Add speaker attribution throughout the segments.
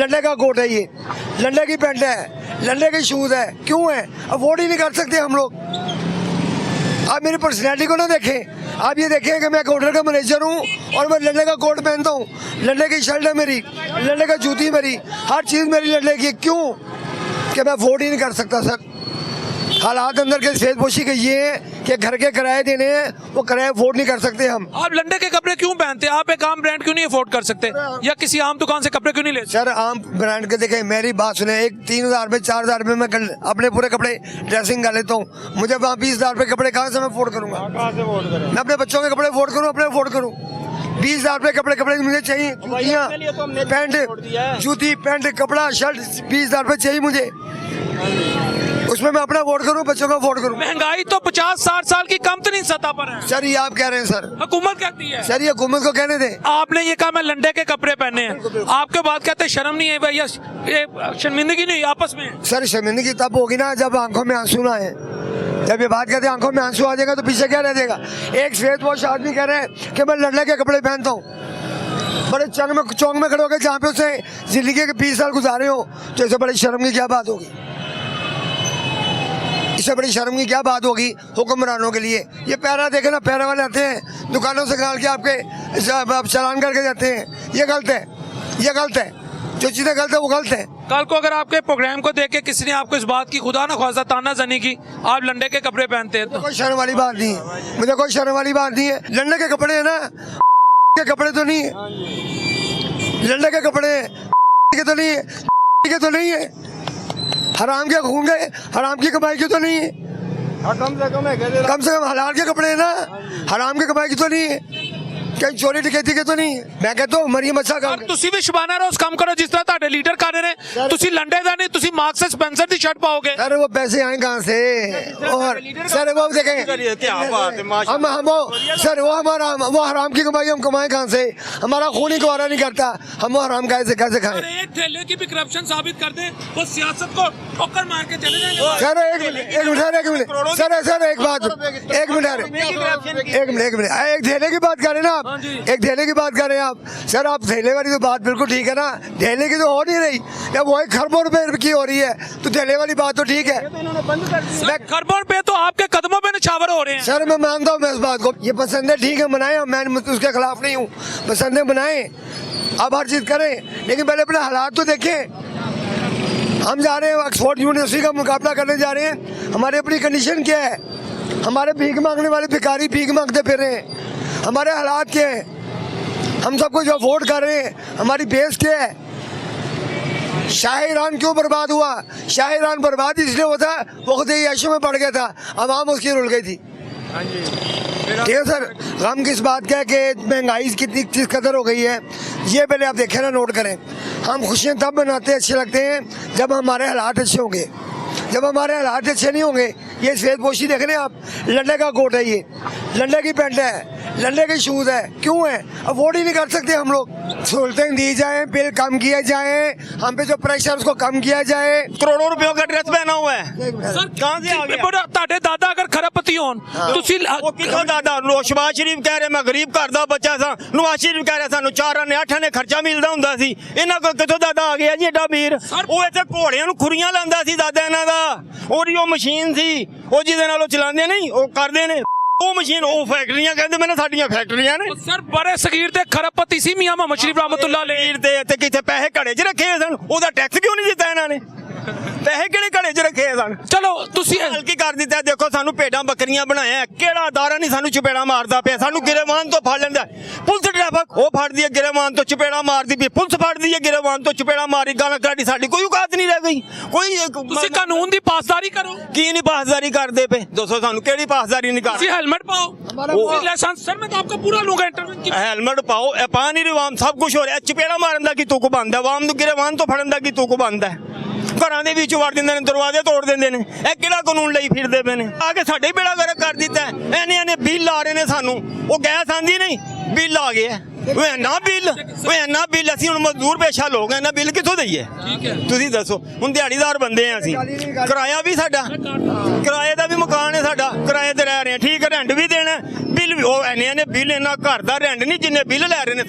Speaker 1: लंडे का कोट है, ये लंडे की पैंट है, लंडे के शूज है। क्यों है? अफोर्ड ही नहीं कर सकते हम लोग। आप मेरी पर्सनैलिटी को ना देखें, आप ये देखें कि मैं एक होटल का मैनेजर हूँ और मैं लंडे का कोट पहनता हूँ, लंडे की शर्ट है मेरी, लंडे का जूती मेरी, हर चीज़ मेरी लंडे की। क्यों? कि मैं अफोर्ड ही नहीं कर सकता सर। हालात अंदर के सेजपोशी के ये हैं कि घर के किराए देने हैं, वो किराए अफोर्ड नहीं कर सकते हम।
Speaker 2: आप लंडे के कपड़े क्यों पहनते हैं? आप एक आम ब्रांड क्यों नहीं अफोर्ड कर सकते, या किसी आम दुकान से कपड़े क्यों नहीं लेते?
Speaker 1: सर आम ब्रांड के देखें, मेरी बात सुने, एक 3,000 में 4,000 में मैं अपने पूरे कपड़े ड्रेसिंग कर लेता हूँ। मुझे वहाँ 20,000 रुपये कपड़े कहाँ से मैं अफोर्ड करूँगा? मैं अपने बच्चों के कपड़े अफोर्ड करूँ, अपने अफोर्ड करूँ? 20,000 रुपये कपड़े मुझे चाहिए, जूतियाँ, पैंट, जूती, पैंट, कपड़ा, शर्ट, 20,000 रुपये चाहिए मुझे। उसमें मैं अपना वोट करूं, बच्चों का वोट करूं।
Speaker 2: महंगाई तो 50-60 साल की कम तो नहीं सतह पर है
Speaker 1: सर, ये आप कह रहे हैं सर?
Speaker 2: हुकूमत कहती है।
Speaker 1: सर, ये हुकूमत को कहने दें।
Speaker 2: आपने ये कहा मैं लंडे के कपड़े पहने हैं, आपके बाद कहते हैं शर्म नहीं है भैया, ये शर्मिंदगी नहीं आपस में?
Speaker 1: सर, शर्मिंदगी तब होगी ना जब आंखों में आंसू ना आए। जब ये बात कहते हैं आंखों में आंसू आ जाएगा तो पीछे क्या रह जाएगा? एक श्वेत वॉश आदमी कह रहे हैं कि मैं लंडे के कपड़े पहनता हूँ, बड़े चौंक में खड़े होकर जहाँ पे उसे जिंदगी के 20 साल गुजारे हो, तो इससे बड़ी शर्म की क्या बात होगी? इससे बड़ी शर्म की क्या बात होगी हुक्मरानों के लिए? ये पैरा देखे ना, पैरा वाले आते हैं दुकानों से निकाल के आपके चालान करके जाते हैं। ये गलत है, ये गलत है। जो चीज़ें गलत है वो गलत है।
Speaker 2: कल को अगर आपके प्रोग्राम को देख के किसी ने आपको इस बात की खुदा ना ख्वास्ता तानाज़नी की आप लंडे के कपड़े पहनते हैं, तो
Speaker 1: कोई शर्म वाली बात नहीं है, मुझे कोई शर्म वाली बात नहीं है। लंडे के कपड़े है ना, के कपड़े तो नहीं है, लंडे के कपड़े के तो नहीं है, के तो नहीं है, हराम के खून गए, हराम की कमाई की तो नहीं है। कम से कम हलाल के कपड़े है ना, हराम की कमाई की तो नहीं है, कहीं चोरी डकैती के तो नहीं है। मैं कहता हूँ मरियम अच्छा काम करे।
Speaker 2: ਤੁਸੀਂ ਵੀ ਸ਼ਬਾਨਾ ਰੋਜ਼ ਕੰਮ ਕਰੋ जिस तरह ਤੁਹਾਡੇ ਲੀਡਰ ਕਰ ਰਹੇ ਨੇ, ਤੁਸੀਂ लंडे ਦਾ नहीं, ਤੁਸੀਂ मार्क्स स्पेंसर ਦੀ शर्ट पाओगे।
Speaker 1: सर वो पैसे आए कहाँ से? और सर वो देखें, हम सर वो हराम की कमाई हम कमाए कहाँ से? हमारा खून ही गवारा नहीं करता, हम वो हराम कैसे खाएं?
Speaker 2: एक ठेले की भी करप्शन साबित कर दे, वो सियासत को ठोकर मार के चले जाएंगे।
Speaker 1: सर एक मिनट सर एक बात, एक मिनट एक ठेले की बात करें ना आप, एक ठेले की बात करें आप। सर आप ठेले वाली तो बात बिल्कुल ठीक है ना, ठेले की तो हो नहीं रही, जब वही खरबों रुपए की हो रही है तो ठेले वाली बात तो ठीक है।
Speaker 2: खरबों पे तो आपके कदमों पे निछावर हो रहे हैं।
Speaker 1: सर मैं मानता हूँ मैं इस बात को, ये पसंद है, ठीक है मनाएं, मैं उसके खिलाफ नहीं हूँ, पसंद है मनाएं, आप हर चीज़ करें, लेकिन पहले अपने हालात तो देखें। हम जा रहे हैं ऑक्सफोर्ड यूनिवर्सिटी का मुकाबला करने जा रहे हैं, हमारी अपनी कंडीशन क्या है? हमारे भीख मांगने वाले भिखारी भीख मांगते फिर रहे हैं, हमारे हालात क्या है? हम सबको जो वोट कर रहे हैं, हमारी बेस क्या है? शाह ईरान क्यों बर्बाद हुआ? शाह ईरान बर्बाद इसलिए हुआ था, वो खुद ही ऐशों में पड़ गया था, आवाम उसकी रुल गई थी। ठीक है सर, गम किस बात का है कि महंगाई कितनी किस कदर हो गई है, ये पहले आप देखें ना, नोट करें। हम खुशियाँ तब मनाते अच्छे लगते हैं जब हमारे हालात अच्छे होंगे, जब हमारे हालात अच्छे नहीं होंगे। ये श्वेतपोशी देख रहे हैं आप, लंडे का कोट है, ये लंडे की पैंट है, लंडे के शूज है। क्यों है? अफोर्ड ही नहीं कर सकते हम लोग। सहूलतें दी जाए, बिल कम किया जाए, हम पे जो प्रेशर उसको कम किया जाए।
Speaker 3: करोड़ों रुपयों का ड्रेस पहना हुआ है,
Speaker 2: सर
Speaker 3: कहाँ से आ गया?
Speaker 2: ਤੁਹਾਡੇ ਦਾਦਾ ਅਗਰ ਖਰਬਪਤੀ ਹੋਣ ਤੁਸੀਂ
Speaker 3: ਉਹ ਕਿੱਥੋਂ ਦਾਦਾ? ਨਵਾਜ਼ ਸ਼ਰੀਫ ਕਹਿ ਰਹੇ ਮੈਂ ਗਰੀਬ ਘਰ ਦਾ ਬੱਚਾ ਸਾਂ, ਨਵਾਜ਼ ਸ਼ਰੀਫ ਕਹਿ ਰਿਹਾ ਸਾਨੂੰ 4 ਆਨੇ 8 ਆਨੇ ਖਰਚਾ ਮਿਲਦਾ ਹੁੰਦਾ ਸੀ, ਇਹਨਾਂ ਕੋਲ ਕਿੱਥੋਂ ਦਾਦਾ ਆ ਗਿਆ ਜੀ ਏਡਾ ਅਮੀਰ? ਉਹ ਇੱਥੇ ਘੋੜਿਆਂ ਨੂੰ ਖੁਰੀਆਂ ਲਾਉਂਦਾ ਸੀ ਦਾਦਾ ਇਹਨਾਂ ਦਾ, ਉਹਦੀ ਉਹ ਮਸ਼ੀਨ ਸੀ, ਉਹ ਜਿਹਦੇ ਨਾਲ ਉਹ ਚਲਾਉਂਦੇ ਨਹੀਂ, ਉਹ ਕਰਦੇ ਨੇ ਉਹ ਮਸ਼ੀਨ, ਉਹ ਫੈਕਟਰੀਆਂ ਕਹਿੰਦੇ ਮੈਨੇ ਸਾਡੀਆਂ ਫੈਕਟਰੀਆਂ ਨੇ।
Speaker 2: ਸਰ ਬੜੇ ਸਗੀਰ ਦੇ ਖਰਬਪਤੀ ਸੀ ਮੀਆਂ ਮੁਹੰਮਦ ਸ਼ਰੀਫ ਰਹਿਮਤੁल्लाह ਅਲੈਹ
Speaker 3: ਦੇ ਤੇ ਕਿੱਥੇ ਪੈਸੇ ਘੜੇ 'ਚ ਰੱਖੇ ਸਨ, ਉਹਦਾ ਟੈਕਸ ਕਿਉਂ ਨਹੀਂ ਦਿੱਤਾ ਇਹਨਾਂ ਨੇ? ਪੈਸੇ ਕਿਹੜੇ ਘੜੇ 'ਚ ਰੱਖੇ ਸਨ?
Speaker 2: ਚਲੋ ਤੁਸੀਂ
Speaker 3: ਹਲਕੀ ਕਰ ਦਿੱਤਾ। ਦੇਖੋ ਸਾਨੂੰ ਭੇਡਾਂ ਬੱਕਰੀਆਂ ਬਣਾਇਆ, ਕਿਹੜਾ ਅਦਾਰਾ ਨਹੀਂ ਸਾਨੂੰ ਚਪੇੜਾ ਮਾਰਦਾ ਪਿਆ? ਸਾਨੂੰ ਗਿਰੇਵਾਨ ਤੋਂ ਫੜ ਲੈਂਦਾ ਪੁਲਿਸ, ਟ੍ਰੈਫਿਕ ਉਹ ਫੜਦੀ ਹੈ, ਗਿਰੇਵਾਨ ਤੋਂ ਚਪੇੜਾ ਮਾਰਦੀ ਪਈ, ਪੁਲਿਸ ਫੜਦੀ ਹੈ, ਗਿਰੇਵਾਨ ਤੋਂ ਚਪੇੜਾ ਮਾਰੀ, ਗਾਲਾਂ ਕੱਢੀ, ਸਾਡੀ ਕੋਈ ਔਕਾਤ ਨਹੀਂ ਰਹਿ ਗਈ। ਕੋਈ
Speaker 2: ਤੁਸੀਂ ਕਾਨੂੰਨ ਦੀ ਪਾਸਦਾਰੀ ਕਰੋ।
Speaker 3: ਕੀ ਨਹੀਂ ਪਾਸਦਾਰੀ ਕਰਦੇ ਪਏ? ਦੱਸੋ ਸਾਨੂੰ ਕਿਹੜੀ ਪਾਸਦਾਰੀ ਨਹੀਂ ਕਰਦੇ?
Speaker 2: ਤੁਸੀਂ ਹੈਲमेट ਪਾਓ, ਲਾਇਸੈਂਸ। सर मैं तो आपका पूरा लूंगा इंटरव्यू।
Speaker 3: हेलमेट पाओ, पा नहीं रही आवाम, सब कुछ हो रहा है। चपेड़ा मारन दा की तुक बंद है, आवाम नूं गिरवान तो फड़न दा की तुक बंद है। घरां दे विच वड़ दिंदे ने, दरवाजे तोड़ दिंदे ने, ਇਹ ਕਿਹੜਾ ਕਾਨੂੰਨ ਲਈ ਫਿਰਦੇ ਪਏ ਨੇ? ਆ ਕੇ ਸਾਡੇ ਬੇੜਾ ਗਰਕ ਕਰ ਦਿੱਤਾ। ਇਹਨੇ ਨੇ ਬਿੱਲ ਆ ਰਹੇ ਨੇ ਸਾਨੂੰ, ਉਹ ਗੈਸ ਆਂਦੀ ਨਹੀਂ, ਬਿੱਲ ਆ ਗਿਆ। ਓਏ ਨਾ ਬਿੱਲ ਅਸੀਂ ਹੁਣ ਮਜ਼ਦੂਰ ਪੇਸ਼ਾ ਲੋਕ ਆ, ਨਾ ਬਿੱਲ ਕਿੱਥੋਂ ਦਈਏ? ਤੁਸੀਂ ਦੱਸੋ। ਹੁਣ ਦਿਹਾੜੀਦਾਰ ਬੰਦੇ ਆ ਅਸੀਂ, ਕਿਰਾਇਆ ਵੀ ਸਾਡਾ, ਕਿਰਾਏ ਦਾ ਵੀ ਮਕਾਨ ਹੈ ਸਾਡਾ, ਕਿਰਾਏ ਤੇ ਰਹਿ ਰਹੇ ਆ, ਠੀਕ ਹੈ, ਰੈਂਟ ਵੀ ਦੇਣਾ, ਬਿੱਲ ਵੀ ਉਹ ਐਨੇ ਨੇ ਬਿੱਲ, ਇਹਨਾਂ ਘਰ ਦਾ ਰੈਂਟ ਨਹੀਂ ਜਿੰਨੇ ਬਿੱਲ ਲੈ ਰਹੇ ਨੇ।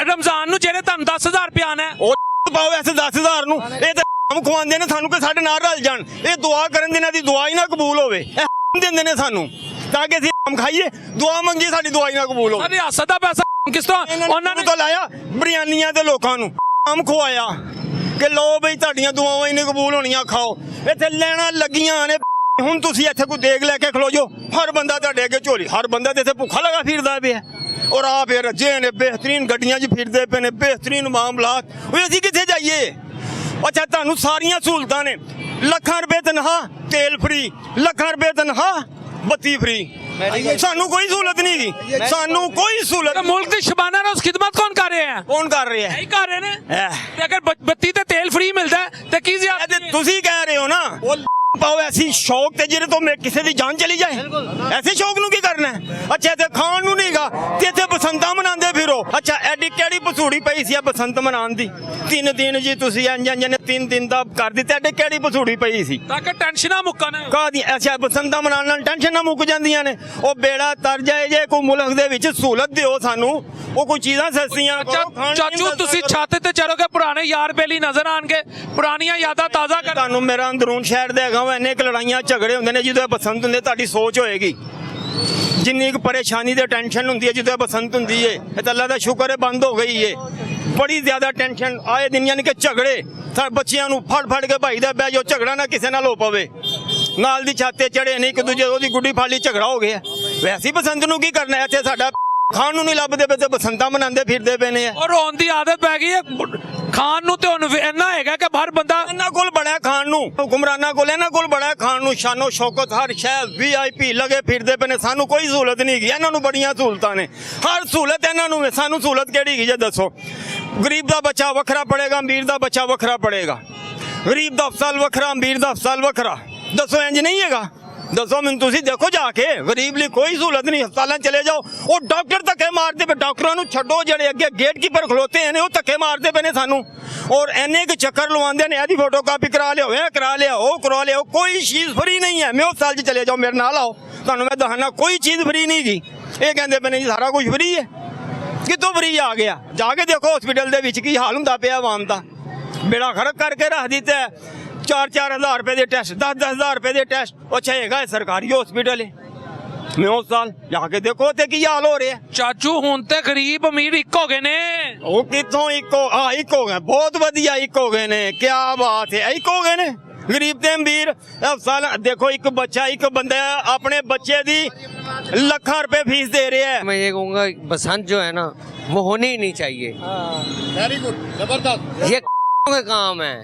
Speaker 2: ਰਮਜ਼ਾਨ ਨੂੰ ਜਿਹੜੇ ਤੁਹਾਨੂੰ 10,000 ਰੁਪਏ ਆਣਾ ਹੈ,
Speaker 3: ਉਹ ਪਾਓ ਐਸੇ 10,000 ਨੂੰ ਇਹ ਤੇ ਹਮ ਖਵਾਉਂਦੇ ਨੇ ਸਾਨੂੰ ਕਿ ਸਾਡੇ ਨਾਲ ਰਲ ਜਾਣ ਇਹ ਦੁਆ ਕਰਨ ਦੇ ਨਾਲ ਦੀ ਦੁਆ ਹੀ ਨਾ ਕਬੂਲ ਹੋਵੇ ਇਹ ਦਿੰਦੇ ਨੇ ਸਾਨੂੰ ਤਾਂ ਕਿ ਅਸੀਂ ਹਮ ਖਾਈਏ ਦੁਆ ਮੰਗੀ ਸਾਡੀ ਦੁਆ ਹੀ ਨਾ ਕਬੂਲ ਹੋਵੇ
Speaker 2: ਸਰ ਰਿਆਸਤ ਦਾ ਪੈਸਾ ਕਿਸ ਤਰ੍ਹਾਂ
Speaker 3: ਉਹਨਾਂ ਨੇ ਤਾਂ ਲਾਇਆ ਬਿਰਿਆਨੀਆਂ ਤੇ ਲੋਕਾਂ ਨੂੰ ਹਮ ਖਵਾਇਆ ਕਿ ਲੋ ਬਈ ਤੁਹਾਡੀਆਂ ਦੁਆਵਾਂ ਹੀ ਨਹੀਂ ਕਬੂਲ ਹੋਣੀਆਂ ਖਾਓ ਇੱਥੇ ਲੈਣਾ ਲੱਗੀਆਂ ਨੇ ਹੁਣ ਤੁਸੀਂ ਇੱਥੇ ਕੋਈ ਦੇਖ ਲੈ ਕੇ ਖਲੋ ਜੋ ਹਰ ਬੰਦਾ ਤੁਹਾਡੇ ਅੱਗੇ ਝੋਲੀ ਹਰ ਬੰਦਾ ਤੇ ਇੱਥੇ ਭੁੱਖਾ ਲਗਾ ਫਿਰਦਾ ਪਿਆ ਔਰ ਆ ਫਿਰ ਰੱਜੇ ਨੇ ਬਿਹਤਰੀਨ ਗੱਡੀਆਂ 'ਚ ਫਿਰਦੇ ਪਏ ਨੇ ਬਿਹਤਰੀਨ ਮਾਮਲਾਤ ਉਹ ਅਸੀਂ ਕਿੱਥੇ ਜਾਈਏ ਅੱਛਾ ਤੁਹਾਨੂੰ ਸਾਰੀਆਂ ਸਹੂਲਤਾਂ ਨੇ ਲੱਖਾਂ ਰੁਪਏ ਤਨਖਾਹ ਤੇਲ ਫਰੀ ਲੱਖਾਂ ਰੁਪਏ ਤਨਖਾਹ ਬੱਤੀ ਫਰੀ ਸਾਨੂੰ ਕੋਈ ਸਹੂਲਤ ਨਹੀਂ ਗੀ ਸਾਨੂੰ ਕੋਈ ਸਹੂਲਤ
Speaker 2: मुल्क की शबाना रोज खिदमत कौन कर रहे हैं
Speaker 3: ਕੌਣ ਕਰ ਰਿਹਾ
Speaker 2: यही कर रहे ने
Speaker 3: ਹੈ
Speaker 2: ते अगर बत्ती ते तेल फ्री मिलता है तो की
Speaker 3: ਇਹ ਤੇ ਤੁਸੀਂ ਕਹਿ ਰਹੇ ਹੋ ਨਾ ਉਹ ਪਾਓ ਐਸੀ ਸ਼ੌਕ ਤੇ ਜਿਹੜੇ ਤੋਂ ਮੈਂ ਕਿਸੇ ਦੀ ਜਾਨ ਚਲੀ ਜਾਏ ਐਸੇ ਸ਼ੌਕ ਨੂੰ ਕੀ ਕਰਨਾ ਹੈ? ਅੱਛਾ ਤੇ ਖਾਣ ਨੂੰ ਨਹੀਂਗਾ ਤੇ ਇੱਥੇ ਬਸੰਤਾਂ ਮਨਾਉਂਦੇ ਫਿਰੋ ਅੱਛਾ ਐਡੀ ਕਿਹੜੀ ਪਸੂੜੀ ਪਈ ਸੀ ਆ ਬਸੰਤ ਮਨਾਉਣ ਦੀ 3 ਦਿਨ ਜੀ ਤੁਸੀਂ ਇੰਜ ਨੇ 3 ਦਿਨ ਦਾ ਕਰ ਦਿੱਤਾ ਐਡੀ ਕਿਹੜੀ ਪਸੂੜੀ ਪਈ ਸੀ
Speaker 2: ताकि टेंशन मुक्कन
Speaker 3: ਕਾਹਦੀ ਅੱਛਾ ਬਸੰਤਾਂ ਮਨਾਉਣ ਨਾਲ ਟੈਨਸ਼ਨ ਨਾ ਮੁੱਕ ਜਾਂਦੀਆਂ ਨੇ ਉਹ ਬੇੜਾ ਤਰ ਜਾਏ ਜੇ ਕੋਈ ਮੁਲਕ ਦੇ ਵਿੱਚ ਸਹੂਲਤ ਦਿਓ ਸਾਨੂੰ ਉਹ ਕੋਈ ਚੀਜ਼ਾਂ ਸਸਤੀਆਂ ਕਰੋ, ਖਾਣ ਪੀਣ
Speaker 2: ਚਾਚੂ
Speaker 3: ਦਾ
Speaker 2: ਤੁਸੀਂ ਛੱਤ ਤੇ ਚੜੋਗੇ ਪੁਰਾਣੇ ਯਾਰ ਬੇਲੀ ਨਜ਼ਰ ਆਣਗੇ ਪੁਰਾਣੀਆਂ ਯਾਦਾਂ ਤਾਜ਼ਾ ਕਰ
Speaker 3: ਤੁਹਾਨੂੰ ਮੇਰਾ ਅੰਦਰੂਨ ਸ਼ਹਿਰ ਦੇ ਹੈਗਾ ਵਾ ਇੰਨੇ ਕੁ ਲੜਾਈਆਂ ਝਗੜੇ ਹੁੰਦੇ ਨੇ ਜਦੋਂ ਇਹ ਬਸੰਤ ਹੁੰਦੇ ਤੁਹਾਡੀ ਸੋਚ ਹੋਏਗੀ ਜਿੰਨੀ ਕੁ ਪਰੇਸ਼ਾਨੀ ਤੇ ਟੈਨਸ਼ਨ ਹੁੰਦੀ ਹੈ ਜਦੋਂ ਇਹ ਬਸੰਤ ਹੁੰਦੀ ਹੈ ਇਹ ਤਾਂ ਅੱਲਾ ਦਾ ਸ਼ੁਕਰ ਹੈ ਬੰਦ ਹੋ ਗਈ ਹੈ ਬੜੀ ਜ਼ਿਆਦਾ ਟੈਨਸ਼ਨ ਆਏ ਦਿਨ ਯਾਨੀ ਕਿ ਝਗੜੇ ਸਾਡੇ ਬੱਚਿਆਂ ਨੂੰ ਫੜ ਕੇ ਭਾਈ ਦਾ ਬਹਿ ਜੋ ਝਗੜਾ ਨਾ ਕਿਸੇ ਨਾਲ ਹੋ ਪਵੇ ਨਾਲ ਦੀ ਛੱਤ ਤੇ ਚੜੇ ਨਹੀਂ ਇੱਕ ਦੂਜੇ ਉਹਦੀ ਗੁੱਡੀ ਫਾਲੀ ਝਗੜਾ ਹੋ ਗਿਆ ਵੈਸੇ ਹੀ ਬਸੰਤ ਨੂੰ ਕੀ ਕਰਨਾ ਹੈ? ਇੱਥੇ ਸਾਡਾ ਖਾਣ ਨੂੰ ਨਹੀਂ ਲੱਭਦੇ ਪਏ ਤੇ ਬਸੰਤਾਂ ਮਨਾਉਂਦੇ ਫਿਰਦੇ ਪਏ ਨੇ
Speaker 2: ਔਰ ਰੋਣ ਦੀ ਆਦਤ ਪੈ ਗਈ ਹੈ ਖਾਣ ਨੂੰ ਤੇ ਹੁਣ ਇੰਨਾ ਹੈਗਾ ਕਿ ਹਰ ਬੰਦਾ
Speaker 3: ਇਹਨਾਂ ਕੋਲ ਬੜਾ ਖਾਣ ਨੂੰ ਹੁਕਮਰਾਨਾਂ ਕੋਲ ਇਹਨਾਂ ਕੋਲ ਬੜਾ ਖਾਣ ਨੂੰ ਸ਼ਾਨੋ ਸ਼ੌਕਤ ਹਰ ਸ਼ੈ VIP ਲਗੇ ਫਿਰਦੇ ਪਏ ਨੇ ਸਾਨੂੰ ਕੋਈ ਸਹੂਲਤ ਨਹੀਂ ਹੈਗੀ ਇਹਨਾਂ ਨੂੰ ਬੜੀਆਂ ਸਹੂਲਤਾਂ ਨੇ ਹਰ ਸਹੂਲਤ ਇਹਨਾਂ ਨੂੰ ਹੈ ਸਾਨੂੰ ਸਹੂਲਤ ਕਿਹੜੀ ਹੈਗੀ ਜੇ ਦੱਸੋ ਗਰੀਬ ਦਾ ਬੱਚਾ ਵੱਖਰਾ ਪੜੇਗਾ ਅਮੀਰ ਦਾ ਬੱਚਾ ਵੱਖਰਾ ਪੜੇਗਾ ਗਰੀਬ ਦਾ ਅਫਸਲ ਵੱਖਰਾ ਅਮੀਰ ਦਾ ਅਫਸਲ ਵੱਖਰਾ ਦੱਸੋ ਇੰਜ ਨਹੀਂ ਹੈਗਾ ਦੱਸੋ ਮੈਨੂੰ ਤੁਸੀਂ ਦੇਖੋ ਜਾ ਕੇ ਗਰੀਬ ਲਈ ਕੋਈ ਸਹੂਲਤ ਨਹੀਂ ਹਸਪਤਾਲਾਂ ਚਲੇ ਜਾਓ ਉਹ ਡਾਕਟਰ ਧੱਕੇ ਮਾਰਦੇ ਪਏ ਡਾਕਟਰਾਂ ਨੂੰ ਛੱਡੋ ਜਿਹੜੇ ਅੱਗੇ ਗੇਟਕੀਪਰ ਖਲੋਤੇ ਨੇ ਉਹ ਧੱਕੇ ਮਾਰਦੇ ਪਏ ਨੇ ਸਾਨੂੰ ਔਰ ਇੰਨੇ ਕੁ ਚੱਕਰ ਲਵਾਉਂਦੇ ਨੇ ਇਹਦੀ ਫੋਟੋ ਕਾਪੀ ਕਰਾ ਲਿਓ ਇਹ ਕਰਾ ਲਿਆ ਉਹ ਕਰਾ ਲਿਆ ਕੋਈ ਚੀਜ਼ ਫਰੀ ਨਹੀਂ ਹੈ ਮੈਂ ਹਸਪਤਾਲ 'ਚ ਚਲੇ ਜਾਓ ਮੇਰੇ ਨਾਲ ਆਓ ਤੁਹਾਨੂੰ ਮੈਂ ਦੱਸਣਾ ਕੋਈ ਚੀਜ਼ ਫਰੀ ਨਹੀਂ ਗੀ ਇਹ ਕਹਿੰਦੇ ਪਏ ਨੇ ਜੀ ਸਾਰਾ ਕੁਝ ਫਰੀ ਹੈ ਕਿੱਥੋਂ ਫਰੀ ਆ ਗਿਆ ਜਾ ਕੇ ਦੇਖੋ ਹਸਪੀਟਲ ਦੇ ਵਿੱਚ ਕੀ ਹਾਲ ਹੁੰਦਾ ਪਿਆ ਆਵਾਮ ਦਾ ਬੇੜਾ ਖੜਕ ਕਰਕੇ ਰੱਖ ਦਿੱਤਾ 4-4 ਹਜ਼ਾਰ ਰੁਪਏ ਦੇ ਟੈਸਟ 10-10 ਹਜ਼ਾਰ ਰੁਪਏ ਦੇ ਟੈਸਟ ਅੱਛਾ ਹੈਗਾ ਸਰਕਾਰੀ ਹਸਪੀਟਲ ਹੈ ਮੈਂ ਉਸ ਸਾਲ ਜਾ ਕੇ ਦੇਖੋ ਤੇ ਕੀ ਹਾਲ ਹੋ ਰਿਹਾ
Speaker 2: ਚਾਚੂ ਹੁਣ ਤੇ ਗਰੀਬ ਅਮੀਰ ਇੱਕ ਹੋ ਗਏ ਨੇ
Speaker 3: ਉਹ ਕਿੱਥੋਂ ਇੱਕ ਹੋ ਗਏ ਬਹੁਤ ਵਧੀਆ ਇੱਕ ਹੋ ਗਏ ਨੇ ਕੀ ਬਾਤ ਹੈ ਇੱਕ ਹੋ ਗਏ ਨੇ ਗਰੀਬ ਤੇ ਅਮੀਰ ਸਾਲ ਦੇਖੋ ਇੱਕ ਬੱਚਾ ਇੱਕ ਬੰਦਾ ਆਪਣੇ ਬੱਚੇ ਦੀ ਲੱਖਾਂ ਰੁਪਏ ਫੀਸ ਦੇ ਰਿਹਾ ਹੈ
Speaker 4: मैं ये कहूँगा बसंत जो है ना वो होनी ही नहीं चाहिए
Speaker 5: वेरी गुड जबरदस्त
Speaker 4: ये का काम है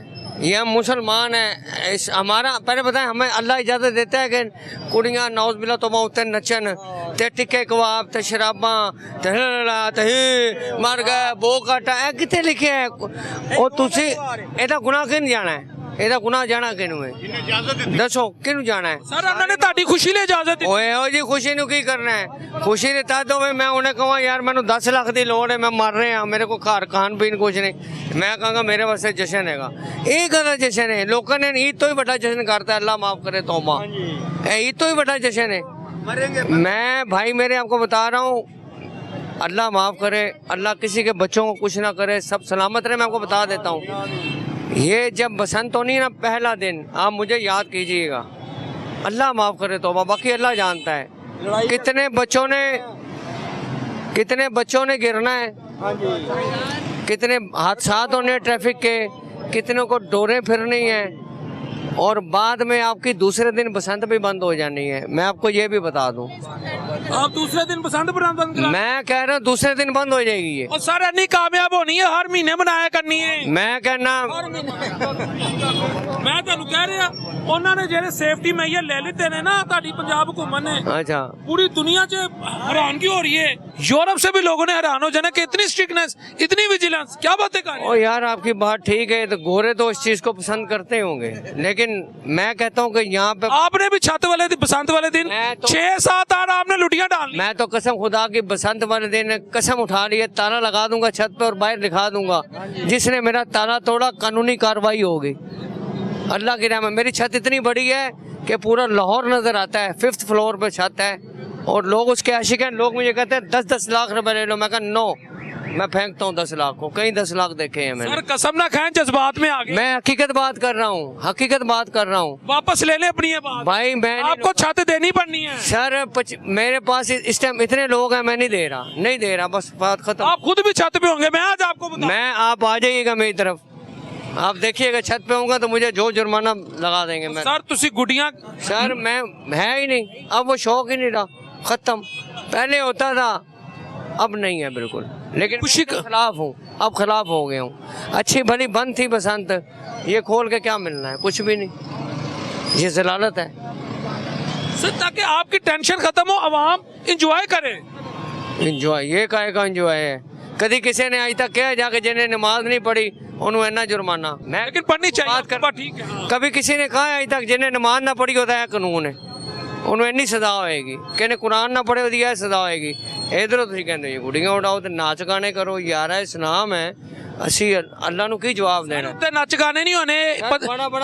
Speaker 4: ये हम मुसलमान हैं इस हमारा पहले बताएं हमें अल्लाह इजाज़त देता है कि कुड़ियाँ नौज बिला तो उत्ते नचन ते टिक्के कबाब ते शराबा ते ते मर गए बो काटा है कितने लिखे है और तुसी एदा गुनाह किन जाना है ਇਹਦਾ ਗੁਨਾਹ ਜਾਣਾ ਕਿਹਨੂੰ ਹੈ ਦੱਸੋ ਕਿਹਨੂੰ ਜਾਣਾ ਹੈ
Speaker 2: ਸਰ ਉਹਨਾਂ ਨੇ ਤੁਹਾਡੀ ਖੁਸ਼ੀ ਲਈ ਇਜਾਜ਼ਤ ਦਿੱਤੀ
Speaker 4: ਓਏ ਇਹੋ ਜੀ ਖੁਸ਼ੀ ਨੂੰ ਕੀ ਕਰਨਾ ਹੈ ਖੁਸ਼ੀ ਦੇ ਤਦ ਹੋਵੇ ਮੈਂ ਉਹਨੇ ਕਹਾਂ ਯਾਰ ਮੈਨੂੰ 10 ਲੱਖ ਦੀ ਲੋੜ ਹੈ ਮੈਂ ਮਰ ਰਿਹਾ ਮੇਰੇ ਕੋਲ ਘਰ ਖਾਣ ਪੀਣ ਕੁਝ ਨਹੀਂ ਮੈਂ ਕਹਾਂਗਾ ਮੇਰੇ ਵਾਸਤੇ ਜਸ਼ਨ ਹੈਗਾ ਇਹ ਕਦਾ ਜਸ਼ਨ ਹੈ ਲੋਕਾਂ ਨੇ ਈਦ ਤੋਂ ਹੀ ਵੱਡਾ ਜਸ਼ਨ ਕਰਤਾ ਅੱਲਾ माफ करे तौबा ईद तो ही बड़ा जश्न है मैं भाई मेरे आपको बता रहा हूँ अल्लाह माफ़ करे अल्लाह किसी के बच्चों को कुछ ना करे सब सलामत रहे मैं आपको बता देता हूँ ये जब बसंत होनी है ना पहला दिन आप मुझे याद कीजिएगा अल्लाह माफ़ करे तौबा बाकी अल्लाह जानता है कितने बच्चों ने गिरना है कितने हादसा होने हैं ट्रैफिक के कितनों को डोरें फिरनी है और बाद में आपकी दूसरे दिन बसंत भी बंद हो जानी है मैं आपको ये भी बता दूं
Speaker 2: आप दूसरे दिन बसंत बंद करा
Speaker 4: मैं कह रहा हूँ दूसरे दिन बंद हो जाएगी ये
Speaker 2: और सर इतनी कामयाब होनी है हर महीने बनाया करनी है
Speaker 4: मैं कहना
Speaker 2: ਮੈਂ ਤੁਹਾਨੂੰ ਕਹਿ ਰਿਹਾ ਉਹਨਾਂ ਨੇ ਜਿਹੜੇ ਸੇਫਟੀ ਮੈਜਰ ਲੈ ਲਿੱਤੇ ਨੇ ਨਾ ਤੁਹਾਡੀ ਪੰਜਾਬ ਹੁਕੂਮਤ ਨੇ
Speaker 4: अच्छा
Speaker 2: पूरी दुनिया से हैरानगी हो रही है यूरोप से भी लोगों ने हैरान हो जाना कि इतनी स्ट्रिक्टनेस इतनी विजिलेंस क्या बातें कर रहे
Speaker 4: ओ यार आपकी बात ठीक है तो गोरे तो इस चीज को पसंद करते होंगे लेकिन मैं कहता हूँ कि यहाँ पे
Speaker 2: हैं आपने भी छत वाले दिन बसंत वाले दिन
Speaker 4: मैं तो-
Speaker 2: 6-7-8 आपने लुटियां डाल ली
Speaker 4: मैं तो कसम खुदा की बसंत वाले दिन कसम उठा ली है ताला लगा दूंगा छत पे और बाहर लिखा दूंगा जिसने मेरा ताला तोड़ा कानूनी कार्रवाई होगी अल्लाह की रहमत मेरी छत इतनी बड़ी है कि पूरा लाहौर नजर आता है 5th फ्लोर पे छत है और लोग उसके आशिक हैं लोग मुझे कहते हैं 10-10 लाख रुपए ले लो मैं कहा नो मैं फेंकता हूँ 10 लाख को, कई 10 लाख देखे हैं मैंने।
Speaker 2: सर कसम ना खाएं, जज्बात में आ गए।
Speaker 4: मैं हकीकत बात कर रहा हूँ, हकीकत बात कर रहा हूँ
Speaker 2: वापस ले लें अपनी ये बात।
Speaker 4: भाई। मैं
Speaker 2: आपको छत देनी पड़नी है
Speaker 4: सर मेरे पास इस टाइम इतने लोग हैं, मैं नहीं दे रहा, बस बात खत्म।
Speaker 2: आप खुद भी छत पे होंगे, मैं आज आपको बता।
Speaker 4: मैं आप आ जाइएगा मेरी तरफ, आप देखिएगा छत पे होऊंगा तो मुझे जो जुर्माना लगा देंगे। मैं
Speaker 2: सर तुसी गुड़ियां
Speaker 4: सर मैं है ही नहीं, अब वो शौक ही नहीं रहा, खत्म। पहले होता था, अब नहीं है बिल्कुल। लेकिन
Speaker 2: खुशी
Speaker 4: मैं खिलाफ हूँ, अब खिलाफ हो गया हूँ। अच्छी भली बंद थी बसंत, ये खोल के क्या मिलना है, कुछ भी नहीं, ये जलालत है।
Speaker 2: सर ताकि आपकी टेंशन खत्म हो, आवाम इंजॉय करे।
Speaker 4: इंजॉय ये काहे का इंजॉय है? कभी किसी ने आज तक कहा जाके जिन्हें नमाज नहीं पढ़ी उन्होंने इतना जुर्माना, मैं
Speaker 2: लेकिन पढ़नी चाहिए,
Speaker 4: बात कर,
Speaker 2: बात ठीक है। हाँ।
Speaker 4: कभी किसी ने कहा आज तक जिन्हें नमाज ना पढ़ी होता है कानून है, उन्हें इन्नी सजा होएगी, कहने कुरान ना पढ़े होती है सजा होएगी। इधरों तुम कहते हो गुड़ियां उड़ाओ तो नाच गाने करो, यार इस्लाम है, ਅਸੀਂ ਅੱਲਾ ਨੂੰ ਕੀ ਜਵਾਬ ਦੇਣਾ?
Speaker 2: ਤੇ ਨੱਚ ਗਾਣੇ ਨਹੀਂ ਹੋਣੇ,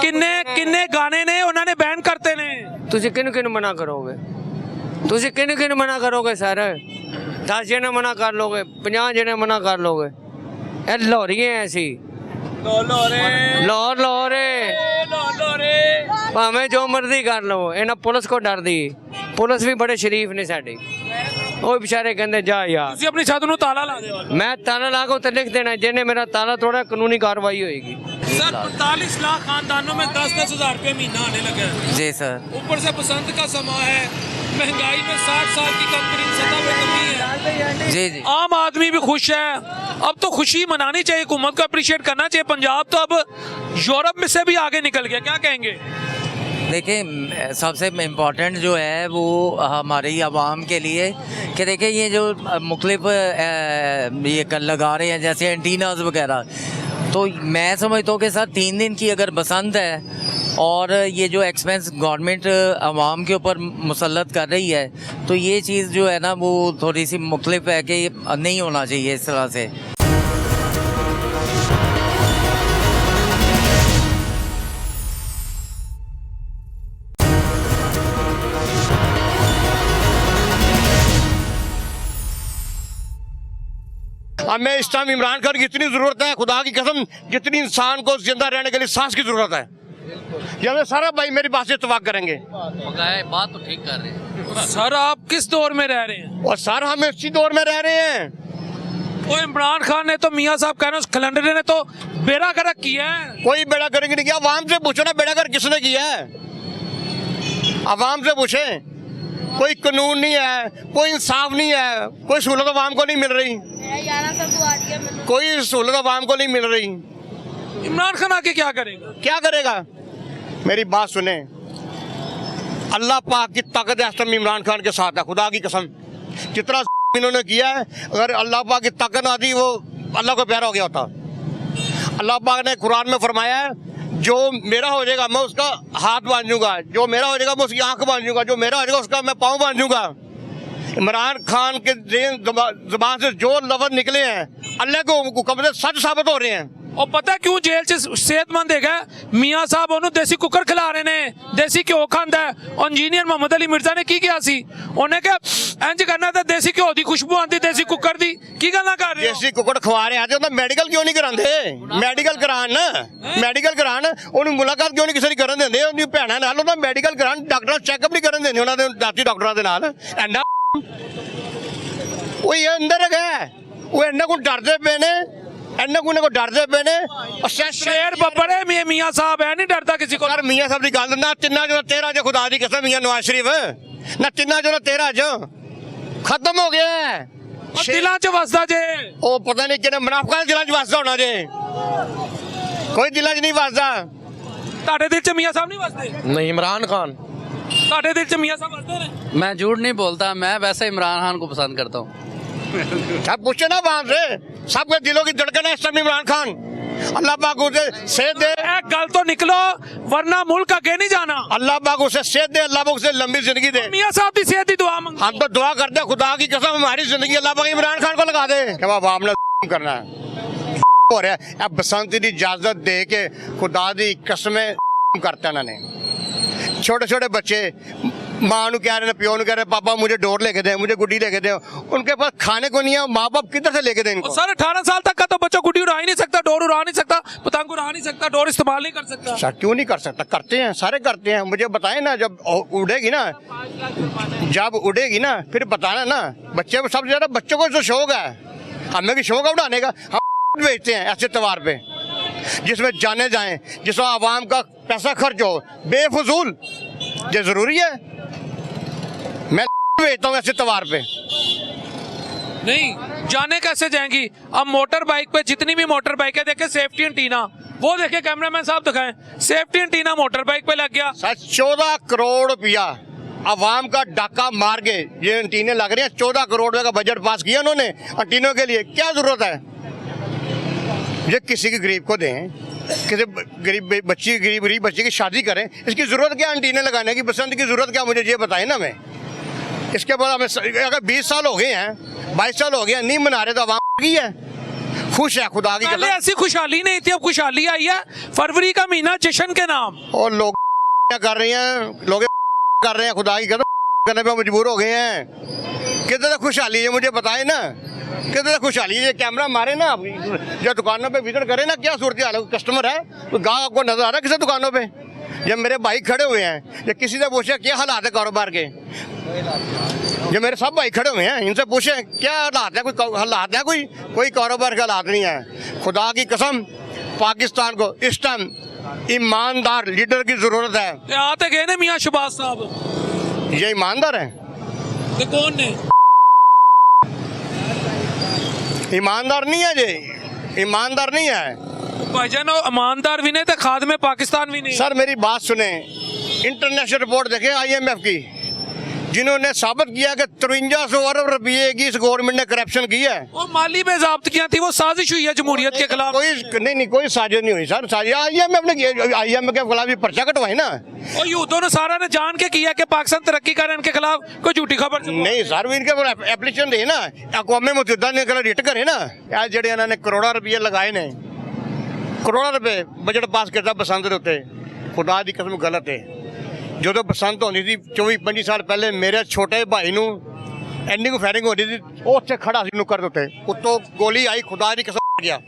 Speaker 2: ਕਿੰਨੇ ਗਾਣੇ ਨੇ ਉਹਨਾਂ ਨੇ ਬੈਨ ਕਰਤੇ ਨੇ।
Speaker 4: ਤੁਸੀਂ ਕਿਹਨੂੰ ਮਨਾ ਕਰੋਗੇ? ਤੁਸੀਂ ਕਿਹਨੂੰ ਮਨਾ ਕਰੋਗੇ ਸਰ? 10 ਜਣੇ ਮਨਾ ਕਰ ਲੋਗੇ, 50 ਜਣੇ ਮਨਾ ਕਰ ਲੋਗੇ। ਇਹ ਲਾਹੌਰੀਏ ਐਸੀ ਲਾਹੌਰੇ ਭਾਵੇਂ ਜੋ ਮਰਜ਼ੀ ਕਰ ਲਵੋ, ਇਹਨਾਂ ਪੁਲਿਸ ਕੋ ਡਰਦੀ। ਪੁਲਿਸ ਵੀ ਬੜੇ ਸ਼ਰੀਫ ਨੇ ਸਾਡੇ, ਉਹ ਵਿਚਾਰੇ ਕਹਿੰਦੇ ਜਾ ਯਾਰ।
Speaker 2: ਤੁਸੀਂ ਆਪਣੀ ਛੱਤ ਨੂੰ ਤਾਲਾ ਲਾ ਦਿਓ।
Speaker 4: ਮੈਂ ਤਾਲਾ ਲਾ ਕੇ ਉੱਤੇ ਲਿਖ ਦੇਣਾ, ਜਿਹਨੇ ਮੇਰਾ ਤਾਲਾ ਤੋੜਾ कानूनी कार्रवाई होगी।
Speaker 2: सर 45 लाख खानदानों में 10-10 हजार रुपये महीना आने लगा है।
Speaker 6: जी सर।
Speaker 2: ऊपर से बसंत का समय है, महंगाई में 60 साल की कम सतह में कमी है।
Speaker 6: जी जी।
Speaker 2: आम आदमी भी खुश है, अब तो खुशी मनानी चाहिए, हुकूमत को अप्रिशिएट करना चाहिए। पंजाब तो अब यूरोप में से भी आगे निकल गया, क्या कहेंगे?
Speaker 6: देखिए सबसे इम्पोर्टेंट जो है वो हमारी आवाम के लिए कि देखिए ये जो मुख्तलिफ ये कर लगा रहे हैं जैसे एंटीनाज वगैरह, तो मैं समझता हूँ कि सर 3 दिन की अगर बसंत है और ये जो एक्सपेंस गवर्नमेंट आवाम के ऊपर मुसल्लत कर रही है, तो ये चीज़ जो है ना वो थोड़ी सी मुख्तलिफ है कि नहीं होना चाहिए इस तरह से।
Speaker 5: हमें इस टाइम इमरान खान की इतनी जरूरत है, खुदा की कसम, जितनी इंसान को जिंदा रहने के लिए सांस की जरूरत है। ये सारा भाई मेरी बात से इत्तेफाक करेंगे।
Speaker 6: बात तो ठीक कर रहे हैं
Speaker 2: सर आप किस दौर में रह रहे हैं?
Speaker 5: और सर हम इसी दौर में रह रहे हैं।
Speaker 2: वो इमरान खान ने तो मियाँ साहब कह रहे हैं, उस कैलेंडर ने तो बेड़ा गर्क किया है।
Speaker 5: कोई बेड़ा गर्क नहीं किया, आवाम से पूछो ना बेड़ा गर्क किसने किया है, आवाम से पूछे। कोई कानून नहीं है, कोई इंसाफ नहीं है, कोई सहूलत आवाम को नहीं मिल रही, कोई सहूलत आवाम को नहीं मिल रही।
Speaker 2: इमरान खान आके क्या करेगा?
Speaker 5: क्या करेगा? मेरी बात सुने, अल्लाह पाक की ताकत है इमरान खान के साथ है, खुदा की कसम। जितना इन्होंने किया है, अगर अल्लाह पाक की ताकत आती वो अल्लाह को प्यारा हो गया होता। अल्लाह पाक ने कुरान में फरमाया है, जो मेरा हो जाएगा मैं उसका हाथ बांधूंगा, जो मेरा हो जाएगा मैं उसकी आंख बांधूंगा, जो मेरा हो जाएगा उसका मैं पाँव बांधूंगा। इमरान खान के जुबान से जो लफ्ज़ निकले हैं अल्लाह को हुक्म से सच साबित हो रहे हैं।
Speaker 2: और पता क्यों जेल च सेहतमंद है? मियाँ साहब ਉਹਨੂੰ देसी कुकर खिला रहे ने, देसी घ्यो खांदा है। और इंजीनियर मोहम्मद अली मिर्जा ने की किया सी, ਉਹਨੇ ਕਿਹਾ ਇੰਜ करना तो देसी घ्यो ਦੀ खुशबू आती, देसी कुकर ਦੀ ਕੀ ਗੱਲਾਂ ਕਰ ਰਹੇ ਹੋ?
Speaker 5: देसी कुकर खवा रहे हैं तो मेडिकल क्यों नहीं करांदे? मेडिकल करान ना, मेडिकल करान, ਉਹਨੂੰ ਮੁਲਾਕਾਤ ਕਿਉਂ ਨਹੀਂ ਕਿਸੇ ਦੀ ਕਰਨ ਦਿੰਦੇ? ਉਹਦੀ ਭੈਣਾਂ ਨਾਲ ਉਹਦਾ ਮੈਡੀਕਲ करान, ਡਾਕਟਰਾਂ ਚੈੱਕਅਪ ਨਹੀਂ ਕਰਨ ਦਿੰਦੇ ਉਹਨਾਂ ਦੇ ਦਾਤੀ ਡਾਕਟਰਾਂ ਦੇ ਨਾਲ। ਐਂਡਾ ਉਹ ਇਹ ਅੰਦਰ ਹੈਗਾ, ਉਹ ਇਹਨਾਂ ਕੋਲ ਡਰਦੇ ਪਏ ਨੇ, ਇਹਨਾਂ को डरते पे ने।
Speaker 2: शेर बब्बर है मियाँ साहब, है नहीं डरता किसी को।
Speaker 5: यार मियाँ साहब की गल ना, तिना जो 13 जो खुदा की कसम मियाँ नवाज शरीफ ना, तिना जो 13 जो खत्म हो गया है।
Speaker 2: दिलों च वसदा जे,
Speaker 5: ओ पता नहीं किने मुनाफिकां दे दिलों च वसदा होना जे, कोई दिलों च नहीं वसदा।
Speaker 2: ਤੁਹਾਡੇ दिल च मियाँ साहब नहीं वसदे?
Speaker 7: नहीं, इमरान खान।
Speaker 2: ਤੁਹਾਡੇ दिल च मियाँ साहब वसदे ने?
Speaker 7: मैं झूठ नहीं बोलता, मैं वैसे इमरान खान को पसंद करता हूँ।
Speaker 5: सब पूछे ना वहां से, सबके दिलों की धड़कन है इस समय इमरान खान। अल्लाह पाक उसे सेहत दे,
Speaker 2: गल तो निकलो वरना मुल्क आगे नहीं जाना।
Speaker 5: अल्लाह पाक उसे सेहत दे, अल्लाह पाक उसे लंबी जिंदगी दे।
Speaker 2: मियाँ साहब की सेहत की दुआ मांगो।
Speaker 5: हम तो दुआ करते हैं, खुदा की कसम हमारी जिंदगी अल्लाह पाक इमरान खान को लगा दे। क्या आवाम ने करना है हो रहा है? अब बसंत की इजाजत दे के खुदा की कसमें करते इन्होंने। छोटे छोटे बच्चे माँ ਨੂੰ कह रहे हैं, प्यो ਨੂੰ कह रहे हैं, पापा मुझे डोर लेके दें, मुझे गुड्डी लेके दें। उनके पास खाने को नहीं है, माँ बाप किधर से लेके दें इनको?
Speaker 2: सर 18 साल तक का तो बच्चा गुड्डी उड़ा ही नहीं सकता, डोर उड़ा नहीं सकता, पतंग उड़ा नहीं सकता, डोर इस्तेमाल नहीं कर सकता।
Speaker 5: सर क्यों नहीं कर सकता? करते हैं, सारे करते हैं। मुझे बताएं ना, जब उड़ेगी ना, जब उड़ेगी ना फिर बताना ना। बच्चे को, सबसे ज्यादा बच्चों को जो शौक है, हमें भी शौक है उड़ाने का, हम बेचते हैं ऐसे त्योहार पे जिसमें जाने जाएं, जिसमें आवाम का पैसा खर्च हो बेफजूल। ये जरूरी है? मैं बेचता हूँ ऐसे त्योहार पे।
Speaker 2: नहीं, जाने कैसे जाएंगी? अब मोटर बाइक पे जितनी भी मोटर बाइक है, देखे सेफ्टी एंटीना, वो देखे कैमरामैन साहब दिखाएं, सेफ्टी एंटीना मोटर बाइक पे लग गया।
Speaker 5: सर 14 करोड़ रुपया आवाम का डाका मार के ये एंटीने लग रहे हैं। 14 करोड़ रुपए का बजट पास किया उन्होंने एंटीनों के लिए। क्या जरूरत है? ये किसी के गरीब को दें, किसी गरीब बच्ची की शादी करें, इसकी जरूरत क्या एंटीने लगाने की? बसंत की जरूरत क्या? मुझे ये बताएं ना। मैं इसके बाद हमें अगर 20 साल हो गए हैं, 22 साल हो गए हैं, नहीं मना रहे तो आवाम की है खुश है खुदा की
Speaker 2: पहले
Speaker 5: कसम।
Speaker 2: ऐसी खुशहाली नहीं थी, अब खुशहाली आई है। फरवरी का महीना जश्न के नाम।
Speaker 5: और लोग क्या कर रहे हैं, लोग कर रहे हैं, खुदा की कसम करने पे मजबूर हो गए हैं। कितने खुशहाली है मुझे बताए ना, कितने खुशहाली है? कैमरा मारे ना, जो दुकानों पे विजिट करे ना, क्या सूरत हाल है? कस्टमर है, तो गाँव आपको नजर आ रहा है किसी दुकानों पे? जब मेरे भाई खड़े हुए हैं, या किसी से पूछे क्या हालात है कारोबार के, जो मेरे सब भाई खड़े हुए हैं, इनसे पूछे क्या हालात है, कोई हालात है, कोई कारोबार के हालात नहीं है। खुदा की कसम पाकिस्तान को इस टाइम ईमानदार लीडर की जरूरत है।
Speaker 2: ते आते गए ने मियां शहबाज साहब,
Speaker 5: ये ईमानदार है?
Speaker 2: ते कौन ने?
Speaker 5: ईमानदार नहीं है ये, ईमानदार नहीं है
Speaker 2: भाईजान। ईमानदार भी नहीं, तो खादमे पाकिस्तान भी नहीं।
Speaker 5: सर मेरी बात सुने, इंटरनेशनल रिपोर्ट देखें IMF की, जिन्होंने साबित किया कि 5300 अरब रुपये की इस गवर्नमेंट ने करप्शन की है।
Speaker 2: वो माली बेजाब्तियां थी, वो साजिश हुई है जमहूरियत के खिलाफ।
Speaker 5: कोई साजिश नहीं हुई सर। IMF ने IMF के खिलाफ भी पर्चा कटवाई ना।
Speaker 2: और यूदों ने सारा ने जान के किया कि पाकिस्तान तरक्की करे, इनके खिलाफ कोई झूठी खबर
Speaker 5: नहीं सर, इनके एप्लीकेशन दे ना, अक़वाम मुत्तहिदा ने रिट करे ना। यार जेडे इन्होंने करोड़ों रुपये लगाए ने, करोड़ों रुपये बजट पास किया बसंत के उत्ते, खुदा की कसम गलत है। जो बसंत होनी थी 24-25 साल पहले, मेरे छोटे भाई नू एनी को फायरिंग होनी थी, वो उत्थे खड़ा सी नुक्कड़ दे उत्ते, उत्तों गोली आई, खुदा की कसम गया।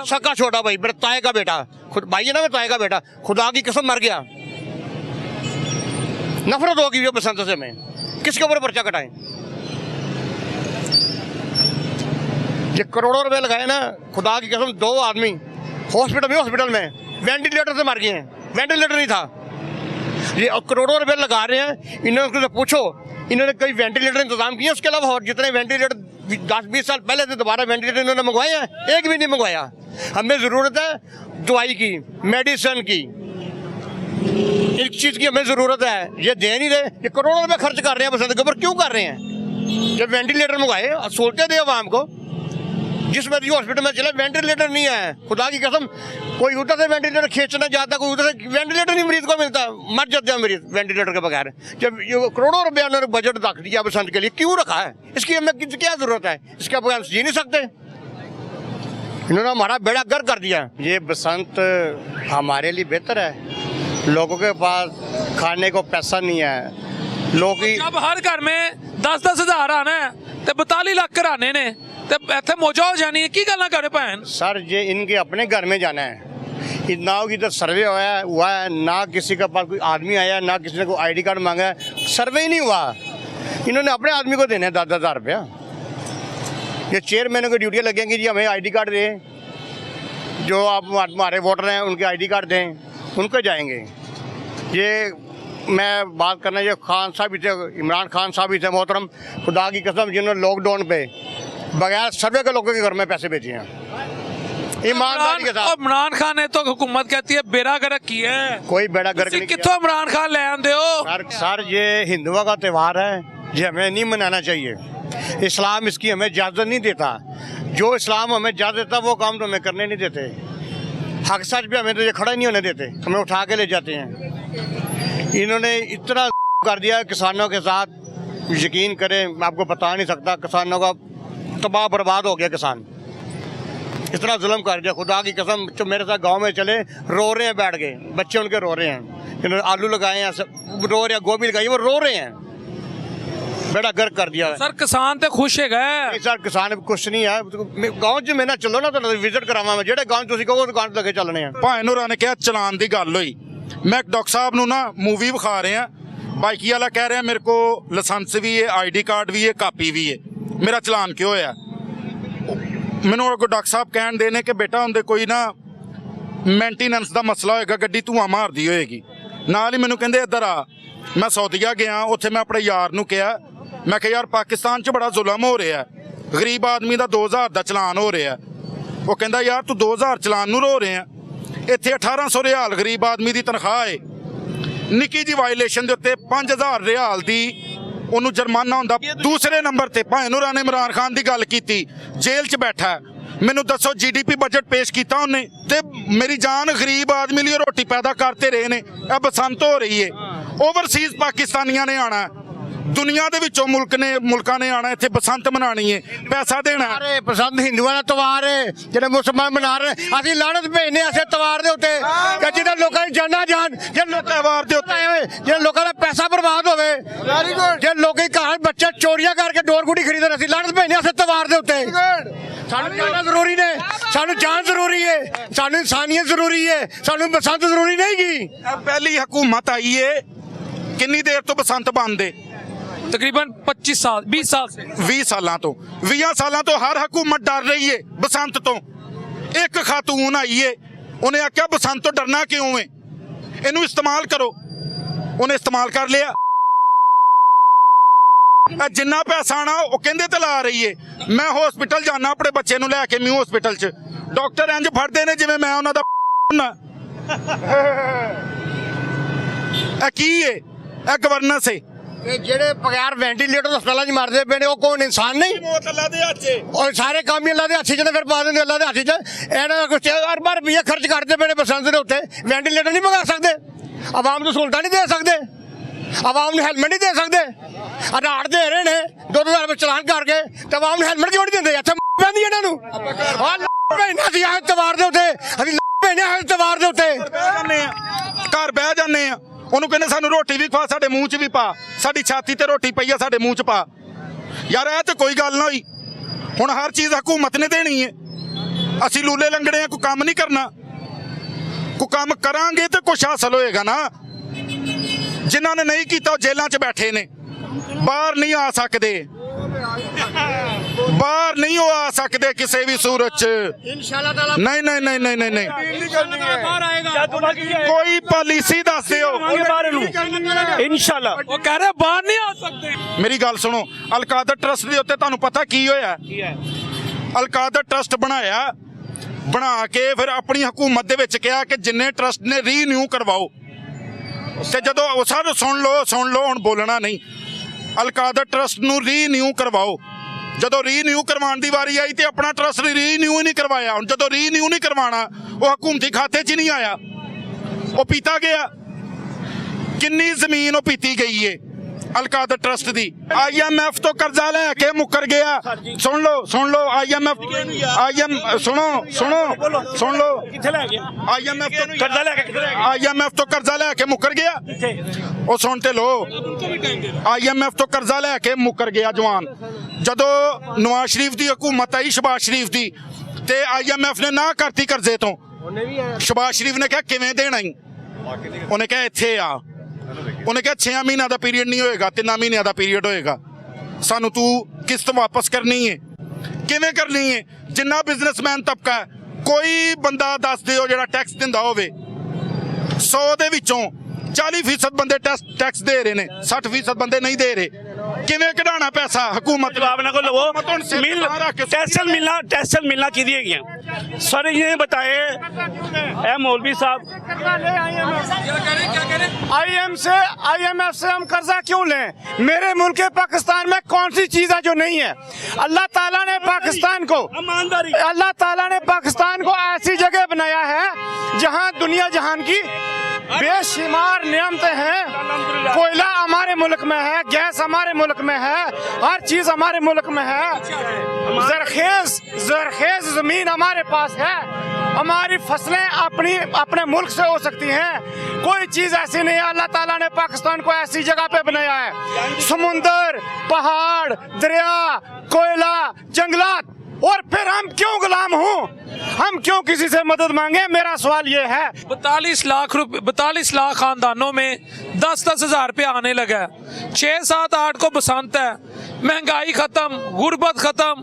Speaker 5: सका छोटा भाई, मेरे ताए का बेटा, खुद भाई है ना, मेरे ताए का बेटा, खुदा की कसम मर गया। नफरत होगी जो बसंत से। मैं किसके ऊपर पर्चा कटाएं? ये करोड़ों रुपए लगाए ना, खुदा की कसम 2 आदमी हॉस्पिटल में वेंटिलेटर से मर गए हैं। वेंटिलेटर नहीं था। ये करोड़ों रुपए लगा रहे हैं। इन्होंने पूछो, इन्होंने कई वेंटिलेटर इंतजाम किए? उसके अलावा और जितने वेंटिलेटर 10-20 साल पहले से दोबारा वेंटिलेटर इन्होंने मंगवाए हैं? एक भी नहीं मंगवाया। हमें जरूरत है दवाई की, मेडिसिन की, इस चीज की हमें जरूरत है। ये दे नहीं रहे, ये करोड़ों रुपए खर्च कर रहे हैं बसंत के ऊपर। क्यों कर रहे हैं? जब वेंटिलेटर मंगवाए, सोचते थे आवाम को, जिस मर्जी हॉस्पिटल में चले वेंटिलेटर नहीं है। खुदा की कसम, कोई उधर से वेंटिलेटर खींचना चाहता, कोई उधर से वेंटिलेटर नहीं मरीज को मिलता, मर जाते हैं मरीज वेंटिलेटर के बगैर। जब ये करोड़ों रुपया उन्होंने बजट रख दिया बसंत के लिए, क्यों रखा है? इसकी हमें क्या जरूरत है? इसके बगैर जी नहीं सकते। इन्होंने हमारा बेड़ा गर्क कर दिया। ये बसंत हमारे लिए बेहतर है। लोगों के पास खाने को पैसा नहीं है। लोग
Speaker 2: जब हर घर में 10-10 हज़ार आना है, तो 42 लाख कराने ने, तो इतने मौजा हो जानी है। की गल्ला करे भैन?
Speaker 5: सर ये इनके अपने घर में जाना है। ना इधर सर्वे हुआ है, ना किसी के पास कोई आदमी आया, ना किसी ने कोई ID कार्ड मांगा है, सर्वे ही नहीं हुआ। इन्होंने अपने आदमी को देने 10-10 हज़ार रुपया। ये चेयरमैनों की ड्यूटियाँ लगेंगी जी, हमें ID कार्ड दें, जो आप हमारे वोटर हैं उनके ID कार्ड दें, उनको जाएंगे। ये मैं बात करना, ये खान साहब भी थे, इमरान खान साहब भी थे मोहतरम, खुदा की कसम, जिन्होंने लॉकडाउन पे बगैर सर्वे के लोगों के घर में पैसे भेजे हैं ईमानदारी के साथ।
Speaker 2: इमरान खान ने तो हुकूमत कहती है बेड़ा गर्क की है।
Speaker 5: कोई बेड़ा गर्क नहीं
Speaker 2: कितों इमरान खान ले आंदे हो?
Speaker 5: सर ये हिंदुओं का त्यौहार है, ये हमें नहीं मनाना चाहिए। इस्लाम इसकी हमें इजाज़त नहीं देता। जो इस्लाम हमें इजाज़त देता वो काम तो हमें करने नहीं देते। हक सच भी हमें तो ये खड़ा नहीं होने देते, हमें उठा के ले जाते हैं। इन्होंने इतना कर दिया किसानों के साथ, यकीन करें मैं आपको बता नहीं सकता। किसानों का तबाह बर्बाद हो गया, किसान इतना जुल्म कर दिया। खुदा की कसम, जो मेरे साथ गांव में चले रो रहे हैं बैठ के, बच्चे उनके रो रहे हैं। इन्होंने आलू लगाए हैं, सब रो रहे हैं, गोभी लगाई है, वो रो रहे हैं, बेड़ा गर्क कर दिया है।
Speaker 2: ਸਰ ਕਿਸਾਨ ਤੇ ਖੁਸ਼ ਹੈਗਾ
Speaker 5: नहीं सर किसान कुछ नहीं है, गाँव च मेरे चलो ना तो विजिट करावा मैं, जेडे गाँव तुम कहो दुकान लगे चलने हैं।
Speaker 8: ਭਾਵੇਂ ਹੋਰਾਂ ਨੇ ਕਿਹਾ ਚਲਾਨ ਦੀ ਗੱਲ ਹੋਈ, ਮੈਂ ਡਾਕਟਰ ਸਾਹਿਬ ਨੂੰ ਨਾ ਮੂਵੀ ਵਿਖਾ ਰਿਹਾ, ਬਾਈਕੀ ਵਾਲਾ ਕਹਿ ਰਿਹਾ ਮੇਰੇ ਕੋ ਲਾਇਸੈਂਸ ਵੀ ਹੈ, ਆਈਡੀ ਕਾਰਡ ਵੀ ਹੈ, ਕਾਪੀ ਵੀ ਹੈ, ਮੇਰਾ ਚਲਾਨ ਕਿਉਂ ਹੋਇਆ? ਮੈਨੂੰ ਉਹ ਡਾਕਟਰ ਸਾਹਿਬ ਕਹਿਣ ਦੇ ਨੇ ਕਿ ਬੇਟਾ ਹੁੰਦੇ ਕੋਈ ਨਾ ਮੇਨਟੇਨੈਂਸ ਦਾ ਮਸਲਾ ਹੋਏਗਾ, ਗੱਡੀ ਧੂੰਆਂ ਮਾਰਦੀ ਹੋਏਗੀ। ਨਾਲ ਹੀ ਮੈਨੂੰ ਕਹਿੰਦੇ ਇੱਧਰ ਆ, ਮੈਂ ਸੌਦੀਆ ਗਿਆ, ਉੱਥੇ ਮੈਂ ਆਪਣੇ ਯਾਰ ਨੂੰ ਕਿਹਾ, ਮੈਂ ਕਿਹਾ ਯਾਰ ਪਾਕਿਸਤਾਨ 'ਚ ਬੜਾ ਜ਼ੁਲਮ ਹੋ ਰਿਹਾ, ਗਰੀਬ ਆਦਮੀ ਦਾ 2000 ਦਾ ਚਲਾਨ ਹੋ ਰਿਹਾ। ਉਹ ਕਹਿੰਦਾ ਯਾਰ ਤੂੰ 2000 ਚਲਾਨ ਨੂੰ ਰੋ ਰਿਹਾ, ਇੱਥੇ 1800 ਰਿਆਲ ਗਰੀਬ ਆਦਮੀ ਦੀ ਤਨਖਾਹ ਹੈ, ਨਿੱਕੀ ਜੀ ਵਾਇਲੇਸ਼ਨ ਦੇ ਉੱਤੇ 5000 ਰਿਆਲ ਦੀ ਉਹਨੂੰ ਜੁਰਮਾਨਾ ਹੁੰਦਾ। ਦੂਸਰੇ ਨੰਬਰ ਤੇ ਭਾਵੇਂ ਹੋਰਾਂ ਨੇ ਇਮਰਾਨ ਖਾਨ ਦੀ ਗੱਲ ਕੀਤੀ, ਜੇਲ੍ਹ 'ਚ ਬੈਠਾ ਹੈ। ਮੈਨੂੰ ਦੱਸੋ GDP ਬਜਟ ਪੇਸ਼ ਕੀਤਾ ਉਹਨੇ, ਤੇ ਮੇਰੀ ਜਾਨ ਗਰੀਬ ਆਦਮੀ ਲਈ ਰੋਟੀ ਪੈਦਾ ਕਰਤੇ ਰਹੇ ਨੇ। ਇਹ ਬਸੰਤ ਹੋ ਰਹੀ ਹੈ, ਓਵਰਸੀਜ਼ ਪਾਕਿਸਤਾਨੀਆਂ ਨੇ ਆਣਾ, ਦੁਨੀਆ ਦੇ ਵਿੱਚੋਂ ਮੁਲਕਾਂ ਨੇ ਆਣਾ, ਇੱਥੇ ਬਸੰਤ ਮਨਾਣੀ ਹੈ, ਪੈਸਾ ਦੇਣਾ।
Speaker 5: अरे पसंद हिंदुओं का त्यौहार है, ਜਿਹੜੇ ਮੁਸਲਮਾਨ ਮਨਾ ਰਹੇ, ਅਸੀਂ ਲਾਹਨਤ ਭੇਜਨੇ ਐਸੇ त्यौहार ਦੇ ਉੱਤੇ ਕਿ ਜਿਹਨਾਂ ਲੋਕਾਂ ਦੀ ਜਾਨਾਂ ਜਾਣ, ਜੇ
Speaker 8: ਤਿਉਹਾਰ ਦੇ ਉੱਤੇ
Speaker 5: ਜਿਹੜੇ ਲੋਕਾਂ ਦਾ ਪੈਸਾ ਬਰਬਾਦ ਹੋਵੇ, ਜੇ ਲੋਕੀ ਘਰ ਬੱਚੇ ਚੋਰੀਆਂ ਕਰਕੇ ਡੋਰ ਗੁੱਡੀ ਖਰੀਦਣ, ਅਸੀਂ ਲਾਹਨਤ ਭੇਜਨੇ ਐਸੇ त्यौहार ਦੇ ਉੱਤੇ। ਸਾਨੂੰ ਜਾਨਾਂ ਜ਼ਰੂਰੀ ਨੇ, ਸਾਨੂੰ ਜਾਨ ਜ਼ਰੂਰੀ ਹੈ, ਸਾਨੂੰ ਇਨਸਾਨੀਅਤ ਜ਼ਰੂਰੀ ਹੈ, ਸਾਨੂੰ ਬਸੰਤ ਜ਼ਰੂਰੀ ਨਹੀਂ ਗੀ।
Speaker 8: ਇਹ ਪਹਿਲੀ ਹਕੂਮਤ ਆਈ ਏ, ਕਿੰਨੀ ਦੇਰ ਤੋਂ ਬਸੰਤ ਬੰਦ ਏ?
Speaker 2: ਤਕਰੀਬਨ 25 ਸਾਲ 20 ਸਾਲ ਸੇ
Speaker 8: 20 ਸਾਲਾਂ ਤੋਂ 20 ਸਾਲਾਂ ਤੋਂ ਹਰ ਹਕੂਮਤ ਡਰ ਰਹੀ ਏ ਬਸੰਤ ਤੋਂ। ਇੱਕ ਖਾਤੂਨ ਆਈ ਏ, ਉਹਨੇ ਆਖਿਆ ਬਸੰਤ ਤੋਂ ਡਰਨਾ ਕਿਉਂ ਏ, ਇਹਨੂੰ ਇਸਤੇਮਾਲ ਕਰੋ। ਉਹਨੇ ਇਸਤੇਮਾਲ ਕਰ ਲਿਆ। ਜਿੰਨਾ ਪੈਸਾ ਆਣਾ ਉਹ ਕਹਿੰਦੇ ਤੇ ਲਾ ਰਹੀ ਏ। ਮੈਂ ਹਸਪੀਟਲ ਜਾਣਾ ਆਪਣੇ ਬੱਚੇ ਨੂੰ ਲੈ ਕੇ, ਮਿਊ ਹਸਪੀਟਲ 'ਚ ਡਾਕਟਰ ਇੰਜ ਫੜਦੇ ਨੇ ਜਿਵੇਂ ਮੈਂ ਉਹਨਾਂ ਦਾ ਨਾ। ਇਹ ਕੀ ਏ? ਇਹ ਗਵਰਨੈਂਸ ਏ।
Speaker 5: ਜਿਹੜੇ ਬਗੈਰ ਵੈਂਟੀਲੇਟਰ ਹਸਪਤਾਲਾਂ 'ਚ ਮਰਦੇ ਪਏ ਨੇ, ਉਹ ਕੌਣ ਇਨਸਾਨ ਨਹੀਂ?
Speaker 8: ਅੱਲਾ ਦੇ ਹੱਥ 'ਚ,
Speaker 5: ਔਰ ਸਾਰੇ ਕੰਮ ਹੀ ਅੱਲਾ ਦੇ ਹੱਥ 'ਚ ਨੇ, ਫਿਰ ਪਾ ਦਿੰਦੇ ਅੱਲਾ ਦੇ ਹੱਥ 'ਚ। ਇਹਨਾਂ ਦਾ ਕੁਛ ਅਰਬਾਂ ਰੁਪਈਆ ਖਰਚ ਕਰਦੇ ਪਏ ਨੇ ਬਸੰਤ ਦੇ ਉੱਤੇ, ਵੈਂਟੀਲੇਟਰ ਨਹੀਂ ਮੰਗਾ ਸਕਦੇ, ਆਵਾਮ ਨੂੰ ਸਹੂਲਤਾਂ ਨਹੀਂ ਦੇ ਸਕਦੇ, ਆਵਾਮ ਨੂੰ ਹੈਲਮਟ ਨਹੀਂ ਦੇ ਸਕਦੇ। ਆਧਾਰ ਦੇ ਰਹੇ ਨੇ 2000 ਰੁਪਏ ਚਲਾਨ ਕਰਕੇ, ਤੇ ਆਵਾਮ ਨੂੰ ਹੈਲਮਟ ਕਿਉਂ ਨਹੀਂ ਦਿੰਦੇ? ਇੱਥੇ ਪੈਂਦੀ ਇਹਨਾਂ ਨੂੰ ਭੇਜਣਾ ਸੀ ਇਹ त्यौहार ਦੇ ਉੱਤੇ, ਅਸੀਂ ਭੇਜਣਾ ਇਸ त्यौहार ਦੇ ਉੱਤੇ।
Speaker 8: ਘਰ ਬਹਿ ਜਾਂਦੇ ਆ, ਉਹਨੂੰ ਕਹਿੰਦੇ ਸਾਨੂੰ ਰੋਟੀ ਵੀ ਖਵਾ, ਸਾਡੇ ਮੂੰਹ 'ਚ ਵੀ ਪਾ, ਸਾਡੀ ਛਾਤੀ ਤੇ ਰੋਟੀ ਪਈ ਆ, ਸਾਡੇ ਮੂੰਹ 'ਚ ਪਾ। ਯਾਰ ਇਹ ਤੇ ਕੋਈ ਗੱਲ ਨਾ ਹੋਈ। ਹੁਣ ਹਰ ਚੀਜ਼ ਹਕੂਮਤ ਨੇ ਦੇਣੀ ਹੈ, ਅਸੀਂ ਲੂਲੇ ਲੰਗੜੇ ਆ, ਕੋਈ ਕੰਮ ਨਹੀਂ ਕਰਨਾ। ਕੋਈ ਕੰਮ ਕਰਾਂਗੇ ਤੇ ਕੁਛ ਹਾਸਲ ਹੋਏਗਾ ਨਾ। ਜਿਨ੍ਹਾਂ ਨੇ ਨਹੀਂ ਕੀਤਾ ਉਹ ਜੇਲ੍ਹਾਂ 'ਚ ਬੈਠੇ ਨੇ, ਬਾਹਰ ਨਹੀਂ ਆ ਸਕਦੇ, ਬਾਹਰ ਨਹੀਂ ਉਹ ਆ ਸਕਦੇ ਕਿਸੇ ਵੀ ਸੂਰਤ 'ਚ।
Speaker 5: ਇਨਸ਼ਾਅੱਲਾ ਤਾਲਾ
Speaker 8: ਨਹੀਂ ਨਹੀਂ ਨਹੀਂ ਨਹੀਂ ਨਹੀਂ ਨਹੀਂ, ਕੋਈ ਪਾਲਿਸੀ ਦੱਸ ਦਿਓ
Speaker 3: इंशाल्लाह।
Speaker 2: ਉਹ ਕਹਿ ਰਹੇ ਬਾਹਰ ਨਹੀਂ ਆ ਸਕਦੇ।
Speaker 8: ਮੇਰੀ ਗੱਲ ਸੁਣੋ, ਅਲਕਾਦਰ ਟਰਸਟ ਦੇ ਉੱਤੇ ਤੁਹਾਨੂੰ ਪਤਾ ਕੀ ਹੋਇਆ? ਅਲਕਾਦਰ ਟਰਸਟ ਬਣਾਇਆ, ਬਣਾ ਕੇ ਫਿਰ ਆਪਣੀ ਹਕੂਮਤ ਦੇ ਵਿੱਚ ਕਿਹਾ ਕਿ ਜਿੰਨੇ ਟਰਸਟ ਨੇ ਰੀਨਿਊ ਕਰਵਾਓ। ਤੇ ਜਦੋਂ ਉਹ ਸਰ ਸੁਣ ਲਓ ਹੁਣ ਬੋਲਣਾ ਨਹੀਂ। ਅਲਕਾਦਰ ਟਰਸਟ ਨੂੰ ਰੀਨਿਊ ਕਰਵਾਓ। ਜਦੋਂ ਰੀਨਿਊ ਕਰਵਾਉਣ ਦੀ ਵਾਰੀ ਆਈ ਤੇ ਆਪਣਾ ਟਰਸਟ ਰੀਨਿਊ ਹੀ ਨਹੀਂ ਕਰਵਾਇਆ। ਹੁਣ ਜਦੋਂ ਰੀਨਿਊ ਨਹੀਂ ਕਰਵਾਉਣਾ, ਉਹ ਹਕੂਮਤੀ ਖਾਤੇ 'ਚ ਨਹੀਂ ਆਇਆ, ਉਹ ਪੀਤਾ ਗਿਆ। ਕਿੰਨੀ ਜ਼ਮੀਨ ਉਹ ਪੀਤੀ ਗਈ ਏ ਅਲਕਾਦਰ ਟਰਸਟ ਦੀ। IMF ਤੋਂ ਕਰਜ਼ਾ ਲੈ ਕੇ ਮੁੱਕਰ ਗਿਆ। ਸੁਣ ਲਓ ਸੁਣ ਲਓ, ਸੁਣ ਲਓ,
Speaker 3: ਕਿੱਥੇ ਲੈ ਗਿਆ?
Speaker 8: IMF ਤੋਂ
Speaker 3: ਕਰਜ਼ਾ ਲੈ ਕੇ
Speaker 8: IMF ਤੋਂ ਕਰਜ਼ਾ ਲੈ ਕੇ ਮੁੱਕਰ ਗਿਆ। ਉਹ ਸੁਣ ਤੇ ਲੋ, IMF ਤੋਂ ਕਰਜ਼ਾ ਲੈ ਕੇ ਮੁੱਕਰ ਗਿਆ ਜਵਾਨ। ਜਦੋਂ ਨਵਾਜ਼ ਸ਼ਰੀਫ ਦੀ ਹਕੂਮਤ ਆਈ, ਸ਼ਬਾਜ਼ ਸ਼ਰੀਫ ਦੀ, ਤੇ IMF ਨੇ ਨਾ ਕਰਤੀ ਕਰਜ਼ੇ ਤੋਂ। ਸ਼ਬਾਜ਼ ਸ਼ਰੀਫ ਨੇ ਕਿਹਾ ਕਿਵੇਂ ਦੇਣਾ ਈ? ਉਹਨੇ ਕਿਹਾ ਇੱਥੇ ਆ। ਉਹਨੇ ਕਿਹਾ 6 ਮਹੀਨਿਆਂ ਦਾ ਪੀਰੀਅਡ ਨਹੀਂ ਹੋਏਗਾ, 3 ਮਹੀਨਿਆਂ ਦਾ ਪੀਰੀਅਡ ਹੋਏਗਾ। ਸਾਨੂੰ ਤੂੰ ਕਿਸ਼ਤ ਵਾਪਸ ਕਰਨੀ ਹੈ। ਕਿਵੇਂ ਕਰਨੀ ਹੈ? ਜਿੰਨਾ ਬਿਜ਼ਨਸਮੈਨ ਤਬਕਾ ਹੈ, ਕੋਈ ਬੰਦਾ ਦੱਸ ਦਿਓ ਜਿਹੜਾ ਟੈਕਸ ਦਿੰਦਾ ਹੋਵੇ। 100 ਦੇ ਵਿੱਚੋਂ 40% ਬੰਦੇ ਟੈਕਸ ਦੇ ਰਹੇ ਨੇ, 60% ਬੰਦੇ नहीं दे रहे। किवें कढ़ाना पैसा हुकूमत?
Speaker 3: जवाब ना को लो, टेक्सल मिलना की दिए गया। सर ये बताए ए मौलवी साहब, IMF से हम कर्जा क्यों लें? मेरे मुल्क पाकिस्तान में कौन सी चीज है जो नहीं है? अल्लाह ताला ने पाकिस्तान को ऐसी जगह बनाया है जहां दुनिया जहान की बेशुमार नियामतें हैं। कोयला हमारे मुल्क में है, गैस हमारे मुल्क में है, हर चीज हमारे मुल्क में है, जरखेज जमीन हमारे पास है,
Speaker 9: हमारी फसलें अपने मुल्क से हो सकती हैं। कोई चीज ऐसी नहीं है। अल्लाह ताला ने पाकिस्तान को ऐसी जगह पे बनाया है, समुंदर, पहाड़, दरिया, कोयला, जंगलात, और फिर हम क्यों गुलाम हों? हम क्यों किसी से मदद मांगे? मेरा सवाल ये है।
Speaker 2: 42 लाख खानदानों में 10-10 हज़ार रुपया आने लगा है। 6, 7, 8 को बसंत है, महंगाई खत्म, गुरबत खत्म,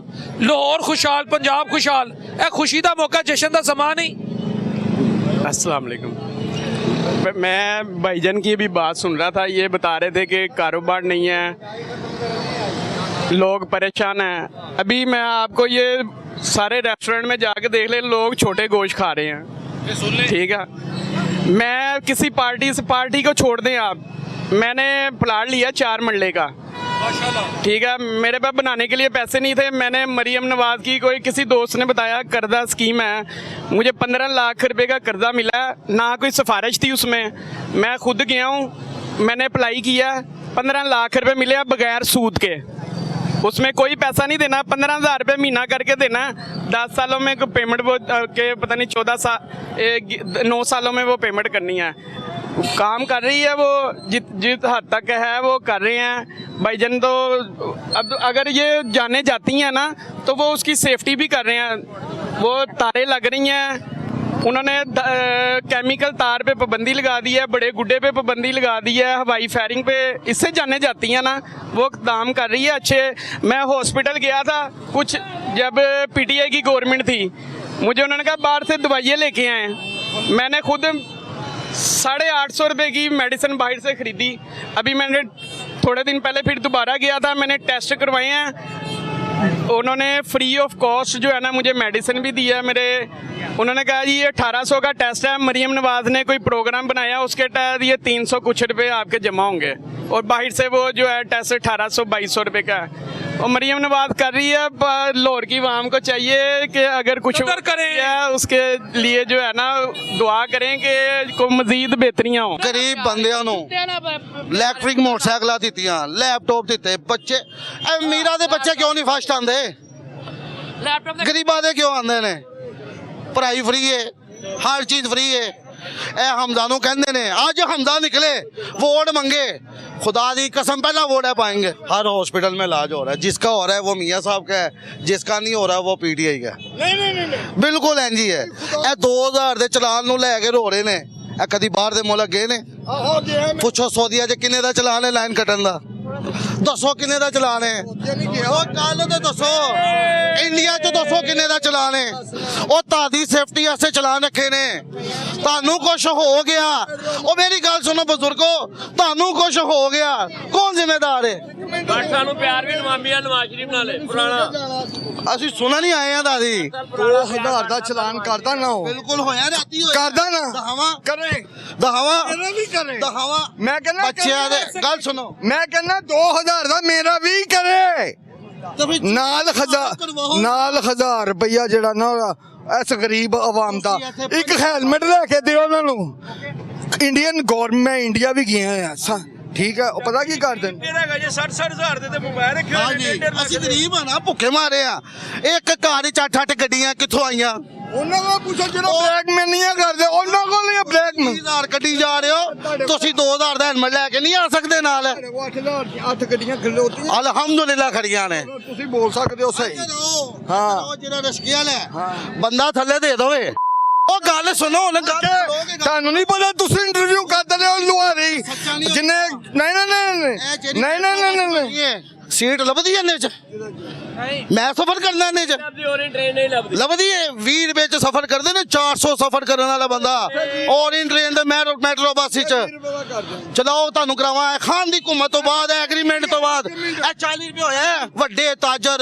Speaker 2: लाहौर खुशहाल, पंजाब खुशहाल। ए खुशी का मौका, जश्न का समा नहीं।
Speaker 9: अस्सलाम वालेकुम। मैं भाईजान की भी बात सुन रहा था, ये बता रहे थे कि कारोबार नहीं है, लोग परेशान हैं। अभी मैं आपको ये सारे रेस्टोरेंट में जाके देख ले, लोग छोटे गोश्त खा रहे हैं, ठीक है। मैं किसी पार्टी को छोड़ दें आप, मैंने प्लाट लिया 4 मरले का, ठीक है। मेरे पास बनाने के लिए पैसे नहीं थे। मैंने मरियम नवाज की कोई किसी दोस्त ने बताया कर्जा स्कीम है, मुझे 15 लाख रुपए का कर्जा मिला, ना कोई सिफारिश थी उसमें, मैं खुद गया हूँ, मैंने अप्लाई किया, 15 लाख रुपए मिले बगैर सूद के। उसमें कोई पैसा नहीं देना, 15,000 रुपये महीना करके देना। 10 सालों में पेमेंट वो के पता नहीं 9 सालों में वो पेमेंट करनी है। काम कर रही है वो, जिस हद तक है वो कर रहे हैं भाईजान। तो अब अगर ये जाने जाती हैं ना, तो वो उसकी सेफ्टी भी कर रहे हैं। वो तारें लग रही हैं, उन्होंने केमिकल तार पे पाबंदी लगा दी है, बड़े गुड्डे पे पाबंदी लगा दी है, हवाई फायरिंग पे इससे जाने जाती हैं ना, वो काम कर रही है अच्छे। मैं हॉस्पिटल गया था कुछ, जब पीटीआई की गवर्नमेंट थी, मुझे उन्होंने कहा बाहर से दवाइयाँ लेके आए। मैंने खुद 850 रुपये की मेडिसिन बाहर से ख़रीदी। अभी मैंने थोड़े दिन पहले फिर दोबारा गया था, मैंने टेस्ट करवाए हैं, उन्होंने फ्री ऑफ कॉस्ट जो है ना मुझे मेडिसिन भी दी है मेरे। उन्होंने कहा जी ये 1800 का टेस्ट है, मरियम नवाज ने कोई प्रोग्राम बनाया, उसके तहत ये 300 कुछ रुपये आपके जमा होंगे, और बाहर से वो जो है टेस्ट 1800-2200 रुपये का है। और मरियम नवाज कर रही है, लाहौर की आवाम को चाहिए कि अगर कुछ करें उसके लिए जो है ना दुआ करें कि को मजीद बेहतरियां हो।
Speaker 10: गरीब बंदियां ਨੂੰ ਇਲੈਕਟ੍ਰਿਕ ਮੋਟਰਸਾਈਕਲਾਂ ਦਿੱਤੀਆਂ, ਲੈਪਟਾਪ ਦਿੱਤੇ, ਬੱਚੇ ਅਮੀਰਾਂ ਦੇ ਬੱਚੇ ਕਿਉਂ ਨਹੀਂ ਫਸਟ ਆਉਂਦੇ? ਗਰੀਬਾਂ ਦੇ ਕਿਉਂ ਆਉਂਦੇ ਨੇ? ਪੜ੍ਹਾਈ ਫ੍ਰੀ ਹੈ, ਹਰ ਚੀਜ਼ ਫ੍ਰੀ ਹੈ। ਇਹ ਹਮਜ਼ਾ ਨੂੰ ਕਹਿੰਦੇ ਨੇ, ਅੱਜ ਹਮਜ਼ਾ ਨਿਕਲੇ वोट मंगे, खुदा दी कसम पहला वोट है पाएंगे। हर हॉस्पिटल में इलाज हो रहा है, जिसका हो रहा है वो मियाँ साहब का है, जिसका नहीं हो रहा वो पीटीआई का है। नहीं बिल्कुल इंज ही है। ਇਹ 2000 ਦੇ ਚਲਾਨ ਨੂੰ ਲੈ ਕੇ ਰੋ ਰਹੇ ਨੇ। ਇਹ ਕਦੀ ਬਾਹਰ ਦੇ ਮੁਲਕ ਗਏ ਨੇ? ਪੁੱਛੋ ਸਊਦੀਆ 'ਚ ਕਿੰਨੇ ਦਾ ਚਲਾਨ ਹੈ ਲਾਈਨ ਕੱਟਣ ਦਾ? ਦੱਸੋ ਕਿੰਨੇ ਦਾ ਚਲਾਨ ਹੈ? ਉਹ ਕੱਲ ਤੇ ਦੱਸੋ ਇੰਡੀਆ 'ਚ ਦੱਸੋ ਕਿੰਨੇ ਦਾ ਚਲਾਨ ਹੈ? ਉਹ ਤੁਹਾਡੀ ਸੇਫਟੀ ਵਾਸਤੇ ਚਲਾਨ ਰੱਖੇ ਨੇ। ਤੁਹਾਨੂੰ ਕੁਝ ਹੋ ਗਿਆ, ਉਹ ਮੇਰੀ ਗੱਲ ਸੁਣੋ ਬਜ਼ੁਰਗੋ, ਤੁਹਾਨੂੰ ਕੁਝ ਹੋ ਗਿਆ, ਕੌਣ ਜ਼ਿੰਮੇਦਾਰ ਹੈ?
Speaker 3: ਸਾਨੂੰ ਪਿਆਰ ਵੀ ਨਵਾਜ਼ ਸ਼ਰੀਫ ਨਾਲ ਹੈ ਪੁਰਾਣਾ।
Speaker 10: ਅਸੀਂ ਸੁਣਾ ਨਹੀਂ ਆਏ ਆ ਦਾਦੀ।
Speaker 1: 2000 ਦਾ ਚਲਾਨ ਕਰਦਾ ਨਾ ਉਹ,
Speaker 10: ਬਿਲਕੁਲ ਹੋਇਆ ਰਾਤੀ ਹੋਇਆ
Speaker 1: ਕਰਦਾ ਨਾ
Speaker 10: ਦਹਾਵਾ
Speaker 1: ਕਰੇ,
Speaker 10: ਦਹਾਵਾ
Speaker 1: ਮੇਰਾ ਵੀ ਕਰੇ,
Speaker 10: ਦਹਾਵਾ।
Speaker 1: ਮੈਂ ਕਹਿੰਦਾ
Speaker 10: ਬੱਚਿਆਂ ਦੇ ਗੱਲ ਸੁਣੋ,
Speaker 1: ਮੈਂ ਕਹਿੰਦਾ 2000 ਦਾ ਮੇਰਾ ਵੀ ਕਰੇ, ਨਾਲ 1000 ਰੁਪਈਆ ਜਿਹੜਾ ਨਾ ਇਸ ਗਰੀਬ ਆਵਾਮ ਦਾ। ਇੱਕ ਹੈਲਮਟ ਲੈ ਕੇ ਦਿਓ ਉਹਨਾਂ ਨੂੰ। ਇੰਡੀਅਨ ਗਵਰਨਮੈਂਟ ਇੰਡੀਆ ਵੀ ਗਏ ਆ, ਠੀਕ ਹੈ, ਉਹ ਪਤਾ ਕੀ ਕਰਦੇ ਨੇ?
Speaker 3: 60 ਹਜ਼ਾਰ ਦੇ ਤੇ ਮੋਬਾਈਲ ਰੱਖੇ ਹੋਏ ਨੇ।
Speaker 10: ਅਸੀਂ ਗਰੀਬ ਆ ਨਾ, ਭੁੱਖੇ ਮਾਰੇ ਆ। ਇੱਕ ਘਰ 'ਚ 8-8 ਗੱਡੀਆਂ ਕਿੱਥੋਂ ਆਈਆਂ?
Speaker 1: ਉਹਨਾਂ ਕੋਲ ਪੁੱਛੋ ਜਿਹੜਾ ਬਲੈਕਮੇਲ ਨਹੀਂ ਕਰਦੇ, ਉਹਨਾਂ ਕੋਲ ਨਹੀਂ ਬਲੈਕਮੇਲ।
Speaker 10: 2000 ਗੱਡੀ ਜਾ ਰਹੇ ਹੋ ਤੁਸੀਂ, 2000 ਦਾ ਹੈਲਮਟ ਲੈ ਕੇ ਨਹੀਂ ਆ ਸਕਦੇ ਨਾਲ?
Speaker 1: 8 ਗੱਡੀਆਂ ਖਲੋਤੀਆਂ
Speaker 10: ਅਲਹਮਦੁਲਿਲਾ ਖੜੀਆਂ ਨੇ।
Speaker 1: ਤੁਸੀਂ ਬੋਲ ਸਕਦੇ ਹੋ ਸਹੀ।
Speaker 10: ਹਾਂ ਜਿਹੜਾ ਰਸ਼ਕੀਆ ਲੈ ਬੰਦਾ ਥੱਲੇ ਦੇ ਦੋਵੇ। ਉਹ ਗੱਲ ਸੁਣੋ,
Speaker 1: ਤੁਹਾਨੂੰ ਨਹੀਂ ਪਤਾ, ਤੁਸੀਂ ਇੰਟਰਵਿਊ ਕਰਦੇ ਹੋ ਲੁਹਾਰੀ ਜਿੰਨੇ। ਨਹੀਂ
Speaker 10: ਸੀਟ ਲੱਭਦੀ ਇਹਨੇ 'ਚ? ਮੈਂ ਸਫ਼ਰ ਕਰਨਾ ਇਹਨੇ 'ਚ ਲੱਭਦੀ ਹੈ? 20 ਰੁਪਏ 'ਚ ਸਫ਼ਰ ਕਰਦੇ ਨੇ, 400 ਸਫ਼ਰ ਕਰਨ ਵਾਲਾ ਬੰਦਾ ਔਰੀਅਨ ਟ੍ਰੇਨ ਦੇ ਮੈਟਰੋ ਬੱਸ 'ਚ ਚਲਾਓ। ਤੁਹਾਨੂੰ ਕਰਾਵਾਂ ਖਾਨ ਦੀ ਹੁਕੂਮਤ ਤੋਂ ਬਾਅਦ, ਐਗਰੀਮੈਂਟ ਤੋਂ ਬਾਅਦ ਇਹ 40 ਰੁਪਏ ਹੋਇਆ। ਵੱਡੇ ਤਾਜਰ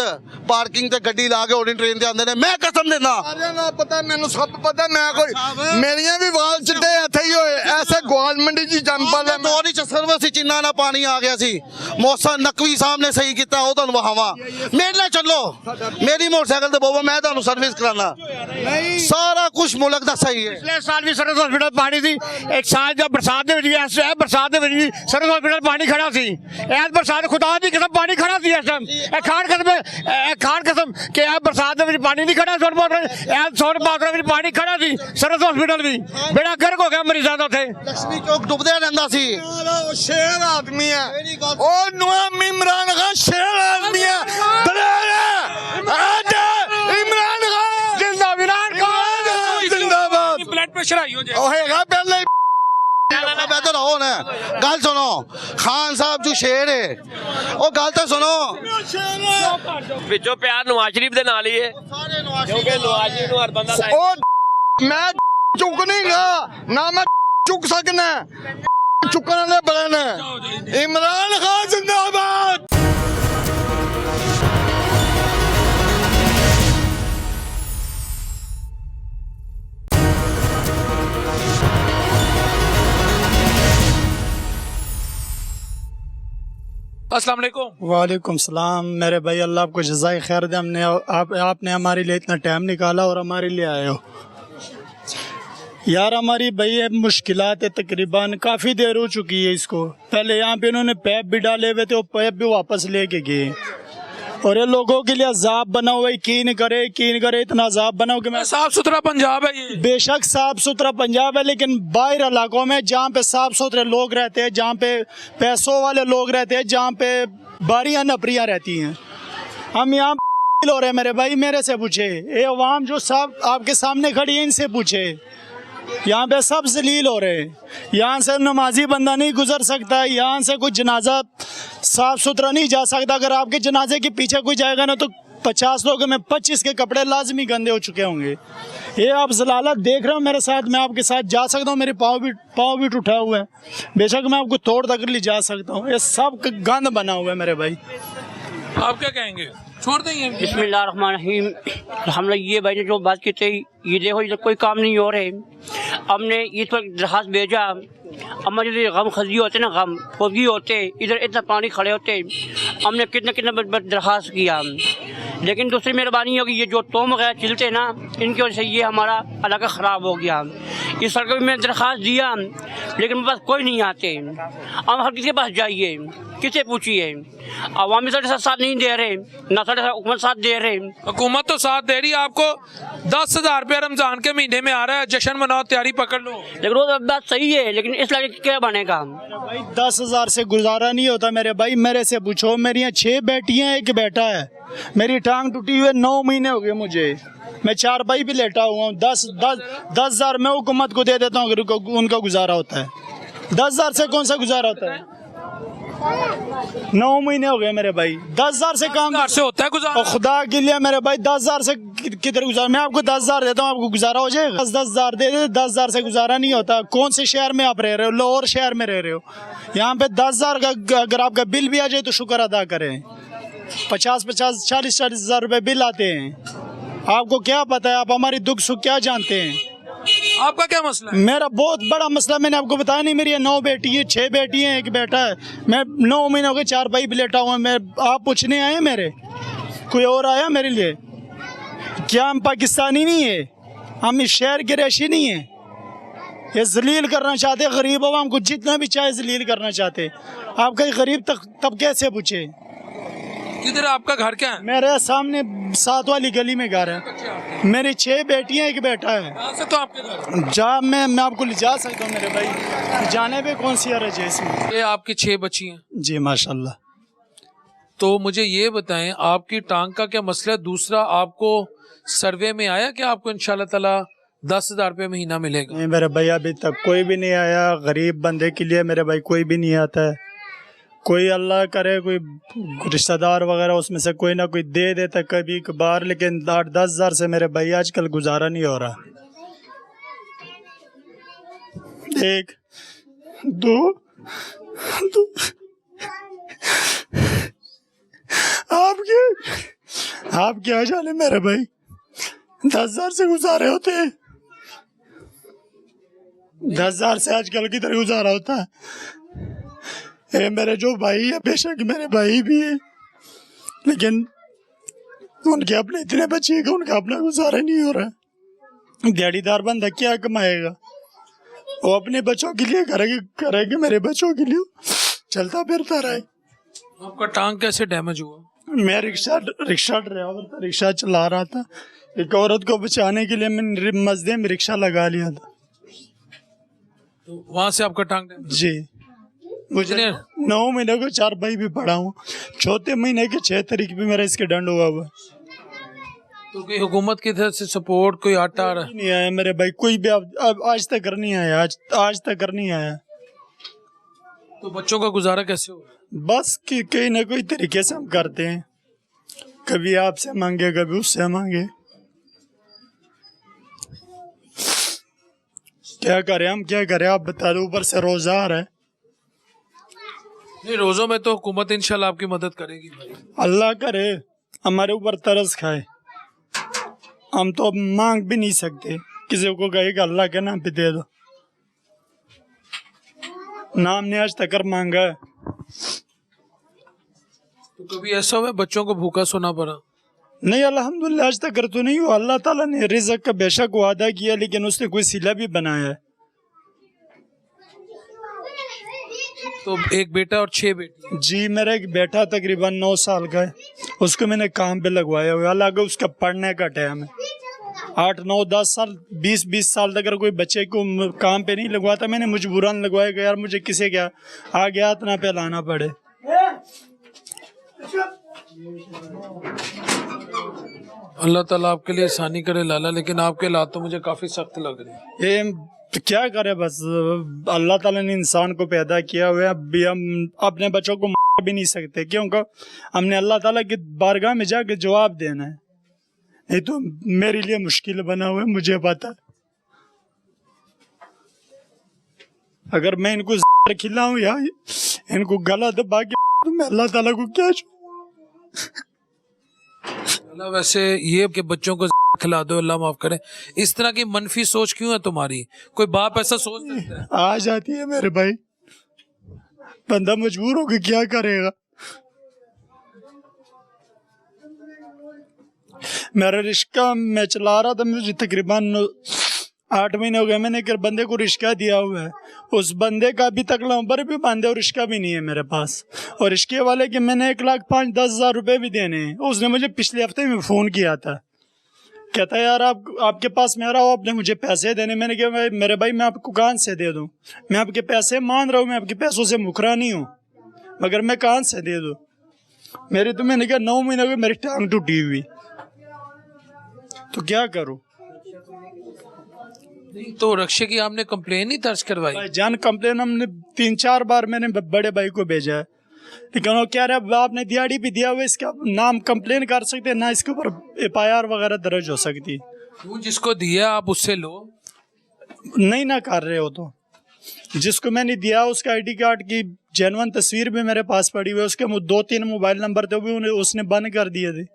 Speaker 10: ਪਾਰਕਿੰਗ ਤੇ ਗੱਡੀ ਲਾ ਕੇ ਔਰੀਅਨ ਟ੍ਰੇਨ ਤੇ ਆਉਂਦੇ ਨੇ। ਮੈਂ ਕਸਮ ਦਿੰਦਾ,
Speaker 1: ਸਾਰਿਆਂ ਦਾ ਪਤਾ, ਮੈਨੂੰ ਸਭ ਪਤਾ। ਮੈਂ ਕੋਈ ਮੇਰੀਆਂ ਵੀ ਵਾਲ ਚਿੱਟੇ ਇੱਥੇ ਹੀ ਹੋਏ, ਐਸੇ ਗਵਾਲ ਮੰਡੀ 'ਚ ਜੰਮ ਪਾ ਲੈ।
Speaker 10: ਦੌਰ 'ਚ ਸਰਵਿਸ 'ਚ ਇੰਨਾ ਨਾ ਪਾਣੀ ਆ ਗਿਆ ਸੀ। ਮੌਸਮ ਨਕਵੀ ਸਾਹਿਬ ਨੇ सही किया वो तुम वहावा मेरे लिए चलो मेरी मोटरसाइकिल तो बोवो मैं तुम सर्विस कराना सारा कुछ मुल्क का सही है
Speaker 5: पिछले साल भी सरस हॉस्पिटल पानी थी एक साल जब बरसात ਦੇ ਵਿੱਚ ਵੀ ਬਰਸਾਤ ਦੇ ਵਿੱਚ ਵੀ ਸਰਸ ਹਸਪੀਟਲ ਪਾਣੀ ਖੜਾ ਸੀ ਐਸ ਬਰਸਾਤ ਖੁਦਾ ਦੀ ਕਸਮ ਪਾਣੀ ਖੜਾ ਸੀ ਇਸ ਟਾਈਮ ਇਹ ਖਾਨ ਕਸਮ ਕਿ ਇਹ ਬਰਸਾਤ ਦੇ ਵਿੱਚ ਪਾਣੀ ਨਹੀਂ ਖੜਾ ਸੋਨ ਬਾਦਰ ਇਹ ਸੋਨ ਬਾਦਰ ਵਿੱਚ ਪਾਣੀ ਖੜਾ ਸੀ ਸਰਸ ਹਸਪੀਟਲ ਵੀ ਬੇੜਾ ਗਰਕ ਹੋ ਗਿਆ ਮਰੀਜ਼ਾਂ ਦਾ ਉੱਥੇ
Speaker 10: लक्ष्मी चौक डुबदे रहंदा सी
Speaker 5: ਉਹ ਸ਼ੇਰ ਆਦਮੀ ਹੈ ਉਹ ਨਵਾਂ ਇਮਰਾਨ ਖਾਨ ਸ਼ੇਰ ਆਦਮੀ ਹੈ ਦਲੇਰ ਅੱਜ ਇਮਰਾਨ ਖਾਨ ਜਿੰਦਾ ਇਮਰਾਨ ਖਾਨ ਜਿੰਦਾਬਾਦ
Speaker 2: ब्लड प्रेशर आई हो जाए
Speaker 5: ਉਹ ਹੈਗਾ ਪਹਿਲੇ
Speaker 10: बेहतर हो ना गल सुनो खान साहब जो शेर है वो गल तो सुनो
Speaker 4: ਵਿੱਚੋਂ ਪਿਆਰ ਨਵਾਜ਼ ਸ਼ਰੀਫ ਦੇ ਨਾਲ ਹੀ ਹੈ ਕਿਉਂਕਿ ਨਵਾਜ਼ ਸ਼ਰੀਫ ਨੂੰ ਹਰ ਬੰਦਾ
Speaker 5: ਉਹ ਮੈਂ ਚੁੱਕ ਨਹੀਂ ਗਾ ਨਾ ਮੈਂ ਚੁੱਕ ਸਕਣਾ ਚੁੱਕਣ ਵਾਲੇ ਬੜੇ ਨੇ ਇਮਰਾਨ ਖਾਨ ਜ਼ਿੰਦਾਬਾਦ
Speaker 2: अस्सलाम वालेकुम।
Speaker 11: वालेकुम सलाम मेरे भाई, अल्लाह आपको जज़ाए खैर दे। आपने हमारे लिए इतना टाइम निकाला और हमारे लिए आए हो यार। हमारी भाई मुश्किलात है, तकरीबन काफ़ी देर हो चुकी है इसको। पहले यहाँ पे इन्होंने पैप भी डाले हुए थे, वो पैप भी वापस लेके गए और ये लोगों के लिए अजाब बना हुआ है। कीन करे इतना अजाब बना हुआ कि मैं
Speaker 2: साफ सुथरा पंजाब है ये।
Speaker 11: बेशक साफ सुथरा पंजाब है, लेकिन बाहर इलाकों में जहाँ पे साफ सुथरे लोग रहते हैं, जहाँ पे पैसों वाले लोग रहते हैं, जहाँ पे बारियां नपरियां रहती हैं, हम यहाँ हो रहे हैं मेरे भाई। मेरे से पूछे ये अवाम जो सब आपके सामने खड़ी है, इनसे पूछे। यहाँ पे सब जलील हो रहे हैं। यहाँ से नमाजी बंदा नहीं गुजर सकता, यहाँ से कोई जनाजा साफ सुथरा नहीं जा सकता। अगर आपके जनाजे के पीछे कोई जाएगा ना तो 50 लोगों में 25 के कपड़े लाजमी गंदे हो चुके होंगे। ये आप जलालत देख रहे हो मेरे साथ, मैं आपके साथ जा सकता हूँ। मेरे पाँव भी टूटा हुआ है, बेशक मैं आपको तोड़ तक ले जा सकता हूँ। ये सब गंद बना हुआ है मेरे भाई।
Speaker 2: आप क्या कहेंगे? छोड़ देंगे।
Speaker 12: बिस्मिल्लाहिर्रहमानिर्रहीम। हम लोग ये भाई ने जो बात की थी, ये देखो इधर कोई काम नहीं हो रहे। हमने इस पर दरखास्त भेजा, हमारे जो गम खजी होते ना, गम फौजी होते, इधर इतना पानी खड़े होते, हमने कितना दरखास्त किया। लेकिन दूसरी मेहरबानी होगी, ये जो तोम वगैरह चलते ना, इनकी वजह से ये हमारा इलाका ख़राब हो गया। इस सड़क में दरखास्त दिया, लेकिन मेरे पास कोई नहीं आते। हम हर किसी के पास जाइए, किसे पूछिए, अवामी साढ़े साथ नहीं दे रहे, ना साढ़े हुकूमत साथ दे रहे।
Speaker 2: हुकूमत तो साथ दे रही है आपको। 10,000 रुपया रमजान के महीने में आ रहा है, जश्न मनाओ, तैयारी पकड़ लो।
Speaker 12: लेकिन वो बात सही है, लेकिन इस लायक क्या बनेगा?
Speaker 11: भाई 10,000 से गुजारा नहीं होता मेरे भाई। मेरे से पूछो, मेरी यहाँ 6 बेटियाँ, 1 बेटा है। मेरी टांग टूटी हुई 9 महीने हो गए मुझे। मैं 4 भाई भी लेटा हुआ हूँ। 10,000 मैं हुकूमत को दे देता हूँ अगर उनका गुजारा होता है। 10,000 से कौन सा गुजारा होता है? 9 महीने हो गए मेरे भाई। 10,000 से काम
Speaker 2: से होता है गुजारा?
Speaker 11: और खुदा के लिए मेरे भाई 10,000 से किधर गुजारा? मैं आपको 10,000 देता हूँ, आपको गुजारा हो जाएगा? 10,000 दे दे, 10,000 से गुजारा नहीं होता। कौन से शहर में आप रह रहे हो? लाहौर शहर में रह रहे हो। यहाँ पे 10,000 का अगर आपका बिल भी आ जाए तो शुक्र अदा करें। 50-50, 40-40 हज़ार रुपये बिल आते हैं। आपको क्या पता है? आप हमारी दुख सुख क्या जानते हैं?
Speaker 2: आपका क्या मसला है?
Speaker 11: मेरा बहुत बड़ा मसला, मैंने आपको बताया नहीं। मेरी 9 बेटी है, 6 बेटी हैं, 1 बेटा है। मैं 9 महीने हो गए 4 भाई भी लेटा हुआ। मैं आप पूछने आए मेरे? कोई और आया मेरे लिए? क्या हम पाकिस्तानी नहीं है? हम इस शहर के रहशी नहीं है? ये जलील करना चाहते गरीब आवाम को, जितना भी चाहे जलील करना चाहते। आपका गरीब तब कैसे पूछे?
Speaker 2: किधर आपका घर क्या है?
Speaker 11: मेरे सामने 7 वाली गली में घर है। मेरी 6 बेटियां, 1 बेटा है।
Speaker 2: कहाँ से तो आपके घर?
Speaker 11: जा मैं आपको ले जा सकता हूँ मेरे भाई, जाने पे कौन सी हरज है इसमें?
Speaker 2: ये आपकी 6 बच्ची हैं?
Speaker 11: जी माशाल्लाह।
Speaker 2: तो मुझे ये बताएं, आपकी टांग का क्या मसला है? दूसरा, आपको सर्वे में आया कि आपको इंशाल्लाह ताला 10,000 रुपये महीना मिलेगा?
Speaker 11: नहीं मेरे भाई, अभी तक कोई भी नहीं आया। गरीब बंदे के लिए मेरे भाई कोई भी नहीं आता है। कोई अल्लाह करे कोई रिश्तेदार वगैरह उसमें से कोई ना कोई दे देता कभी कभार, लेकिन 8-10 हज़ार से मेरे भाई आजकल गुजारा नहीं हो रहा। 1 2 आप क्या जाने मेरे भाई, 10,000 से गुजारे होते हैं। 10,000 से आजकल किधर गुजारा होता है? ये मेरे जो भाई है, बेशक मेरे भाई भी है, लेकिन उनके अपने इतने बच्चे हैं कि उनका अपना गुजारा नहीं हो रहा है। दिहाड़ीदार बंदा क्या कमाएगा? वो अपने बच्चों के लिए करेगी मेरे बच्चों के लिए चलता फिरता रहे।
Speaker 2: आपका टांग कैसे डैमेज हुआ?
Speaker 11: मैं रिक्शा ड्राइवर था, रिक्शा चला रहा था। एक औरत को बचाने के लिए मैंने मस्जिद में रिक्शा लगा लिया था।
Speaker 2: तो वहां से आपका टांग डैमेज?
Speaker 11: जी, मुझे 9 महीने को 4 भाई भी पढ़ा हूँ। चौथे महीने के 6 तारीख भी मेरा इसके दंड हुआ हुआ।
Speaker 2: तो कोई हुकूमत की तरफ से सपोर्ट, कोई आटा आ रहा है?
Speaker 11: नहीं आया मेरे भाई, कोई भी अब आज तक नहीं आया। आज तक नहीं आया।
Speaker 2: तो बच्चों का गुजारा कैसे हो?
Speaker 11: बस कि कहीं ना कोई तरीके से हम करते हैं, कभी आपसे मांगे कभी उससे मांगे। क्या करें हम, क्या करें आप बता दो। ऊपर से रोजा आ रहा है।
Speaker 2: नहीं, रोजों में तो हुकूमत इंशाल्लाह आपकी मदद करेगी भाई।
Speaker 11: अल्लाह करे हमारे ऊपर तरस खाए। हम तो अब मांग भी नहीं सकते, किसी को कहे कि अल्लाह के नाम पे दे दो। नाम ने आज तक मांगा है।
Speaker 2: तो कभी ऐसा हुआ बच्चों को भूखा सोना पड़ा?
Speaker 11: नहीं, अल्हम्दुलिल्लाह आज तक तो नहीं हुआ। अल्लाह ताला ने रिज़्क़ का बेशक वादा किया, लेकिन उसने कोई सिला भी बनाया है।
Speaker 2: तो एक बेटा और 6 बेटी?
Speaker 11: जी, मेरा एक बेटा तकरीबन 9 साल का है। उसको मैंने काम पे लगवाया हुआ है। हालांकि उसका पढ़ने का टाइम है। 8, 9, 10 साल 20 साल तक अगर कोई बच्चे को काम पे नहीं लगवाता, मैंने मजबूरन लगवाया कि यार मुझे किसे क्या आगे हाथ ना फैलाना पड़े।
Speaker 2: अल्लाह ताला आपके लिए आसानी करे लाला, लेकिन आपके हालात तो मुझे काफी सख्त लग रहे हैं।
Speaker 11: ये तो क्या करे, बस अल्लाह ताला ने इंसान को पैदा किया हुआ है। अभी हम अपने बच्चों को मार भी नहीं सकते, क्योंकि हमने अल्लाह ताला की बारगाह में जाके जवाब देना है। नहीं तो मेरे लिए मुश्किल बना हुआ है, मुझे पता है। अगर मैं इनको खिलाऊं या इनको गला दबा के तो मैं अल्लाह ताला को क्या
Speaker 2: अल्लाह वैसे ये कि बच्चों को खिला दो, अल्लाह माफ करे, इस तरह की मनफी सोच क्यों है तुम्हारी? कोई बाप ऐसा सोच सकता है?
Speaker 11: आ जाती है मेरे भाई। बंदा मजबूर होकर क्या करेगा। मेरा रिश्का मैं चला रहा था, मुझे तकरीबन 8 महीने हो गए। मैंने एक बंदे को रिश्का दिया हुआ है। उस बंदे का अभी तक नंबर भी बांधे और रिश्का भी नहीं है मेरे पास। और रिश्के वाले के मैंने 1,05,10,000 रुपए भी देने हैं। उसने मुझे पिछले हफ्ते में फ़ोन किया था, कहता है यार आपके पास मैं रहा हूँ, आपने मुझे पैसे देने। मैंने कहा मेरे भाई मैं आपको कहाँ से दे दूँ? मैं आपके पैसे मान रहा हूँ, मैं आपके पैसों से मुकरा नहीं हूँ, मगर मैं कहाँ से दे दूँ? मेरी तो मैंने कहा 9 महीने हो गए मेरी टांग टूटी हुई, तो क्या करूँ?
Speaker 2: तो रक्षे की आपने कंप्लेन नहीं दर्ज करवाई?
Speaker 11: जान कंप्लेन हमने 3-4 बार मैंने बड़े भाई को भेजा है, लेकिन वो कह रहे आपने दिहाड़ी भी दिया हुआ, इसका नाम कंप्लेन कर सकते हैं ना, इसके ऊपर FIR वगैरह दर्ज हो सकती।
Speaker 2: वो जिसको दिया आप उससे लो।
Speaker 11: नहीं ना कर रहे हो तो जिसको मैंने दिया उसका ID कार्ड की जेन्युइन तस्वीर भी मेरे पास पड़ी हुई है। उसके 2-3 मोबाइल नंबर थे, वो भी उसने बंद कर दिए थे।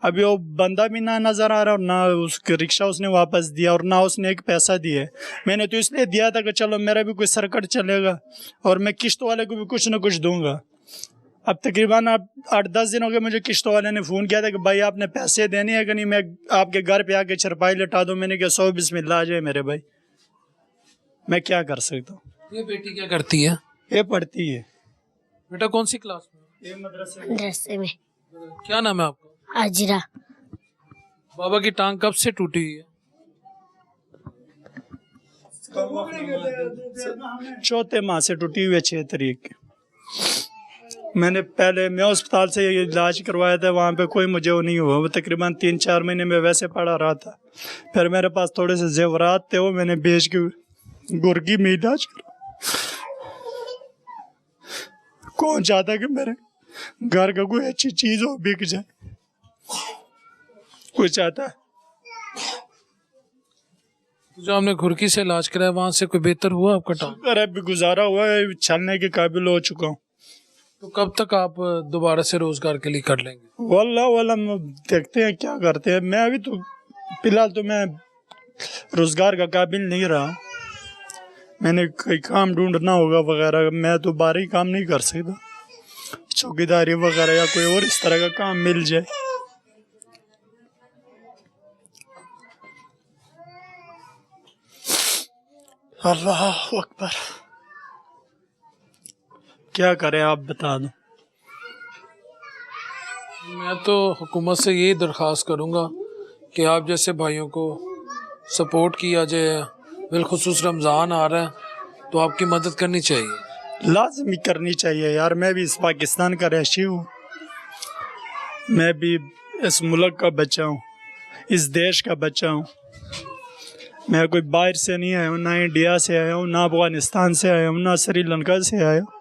Speaker 11: अभी वो बंदा भी ना नजर आ रहा और ना उसका रिक्शा उसने वापस दिया और ना उसने एक पैसा दिया। मैंने तो इसलिए दिया था कि चलो मेरा भी कोई सर्कट चलेगा और मैं किस्त वाले को भी कुछ ना कुछ दूंगा। अब तकरीबन 8-10 दिन हो गए, मुझे किस्त वाले ने फ़ोन किया था कि भाई आपने पैसे देने हैं कि नहीं, मैं आपके घर पे आके चरपाई लटा दूँ। मैंने कहा 100 बिस्मिल्लाह आ जाए मेरे भाई, मैं क्या कर सकता हूँ।
Speaker 2: ये बेटी क्या करती है?
Speaker 11: ये पढ़ती है।
Speaker 2: बेटा कौन सी क्लास में?
Speaker 11: ये
Speaker 13: मदरसे में।
Speaker 2: क्या नाम है आपका?
Speaker 13: अजरा।
Speaker 2: बाबा की टांग कब से टूटी हुई है?
Speaker 11: 4 माह से टूटी हुई है, 6 तारीख। मैंने पहले मैं अस्पताल से इलाज करवाया था, वहाँ पे कोई मुझे वो नहीं हुआ। वो तकरीबन 3-4 महीने में वैसे पड़ा रहा था। फिर मेरे पास थोड़े से जेवरात थे, वो मैंने बेच के गुर्गी में इलाज करा। कौन चाहता कि मेरे घर का कोई अच्छी चीज़ हो, बिक जाए? कोई चाहता है?
Speaker 2: जो हमने घुरकी से इलाज कराया वहाँ से कोई बेहतर हुआ आपका टांग?
Speaker 11: अरे अभी गुजारा हुआ है, चलने के काबिल हो चुका हूँ।
Speaker 2: तो कब तक आप दोबारा से रोजगार के लिए कर लेंगे?
Speaker 11: वाला देखते हैं क्या करते हैं। मैं अभी तो फिलहाल तो मैं रोजगार का काबिल नहीं रहा। मैंने कोई काम ढूंढना होगा वगैरह, मैं तो बाहरी काम नहीं कर सकता। चौकीदारी वगैरह या कोई और इस तरह का काम मिल जाए। अल्लाह अकबर, क्या करें आप बता दो।
Speaker 2: मैं तो हुकूमत से यही दरख्वास्त करूँगा कि आप जैसे भाइयों को सपोर्ट किया जाए, बिलखुसूस रमज़ान आ रहा है तो आपकी मदद करनी चाहिए,
Speaker 11: लाजमी करनी चाहिए यार। मैं भी इस पाकिस्तान का रहशी हूँ, मैं भी इस मुल्क का बच्चा हूँ, इस देश का बच्चा हूँ। मैं कोई बाहर से नहीं आया हूँ, ना इंडिया से आया हूँ, ना अफगानिस्तान से आया हूँ, ना श्रीलंका से आया हूँ।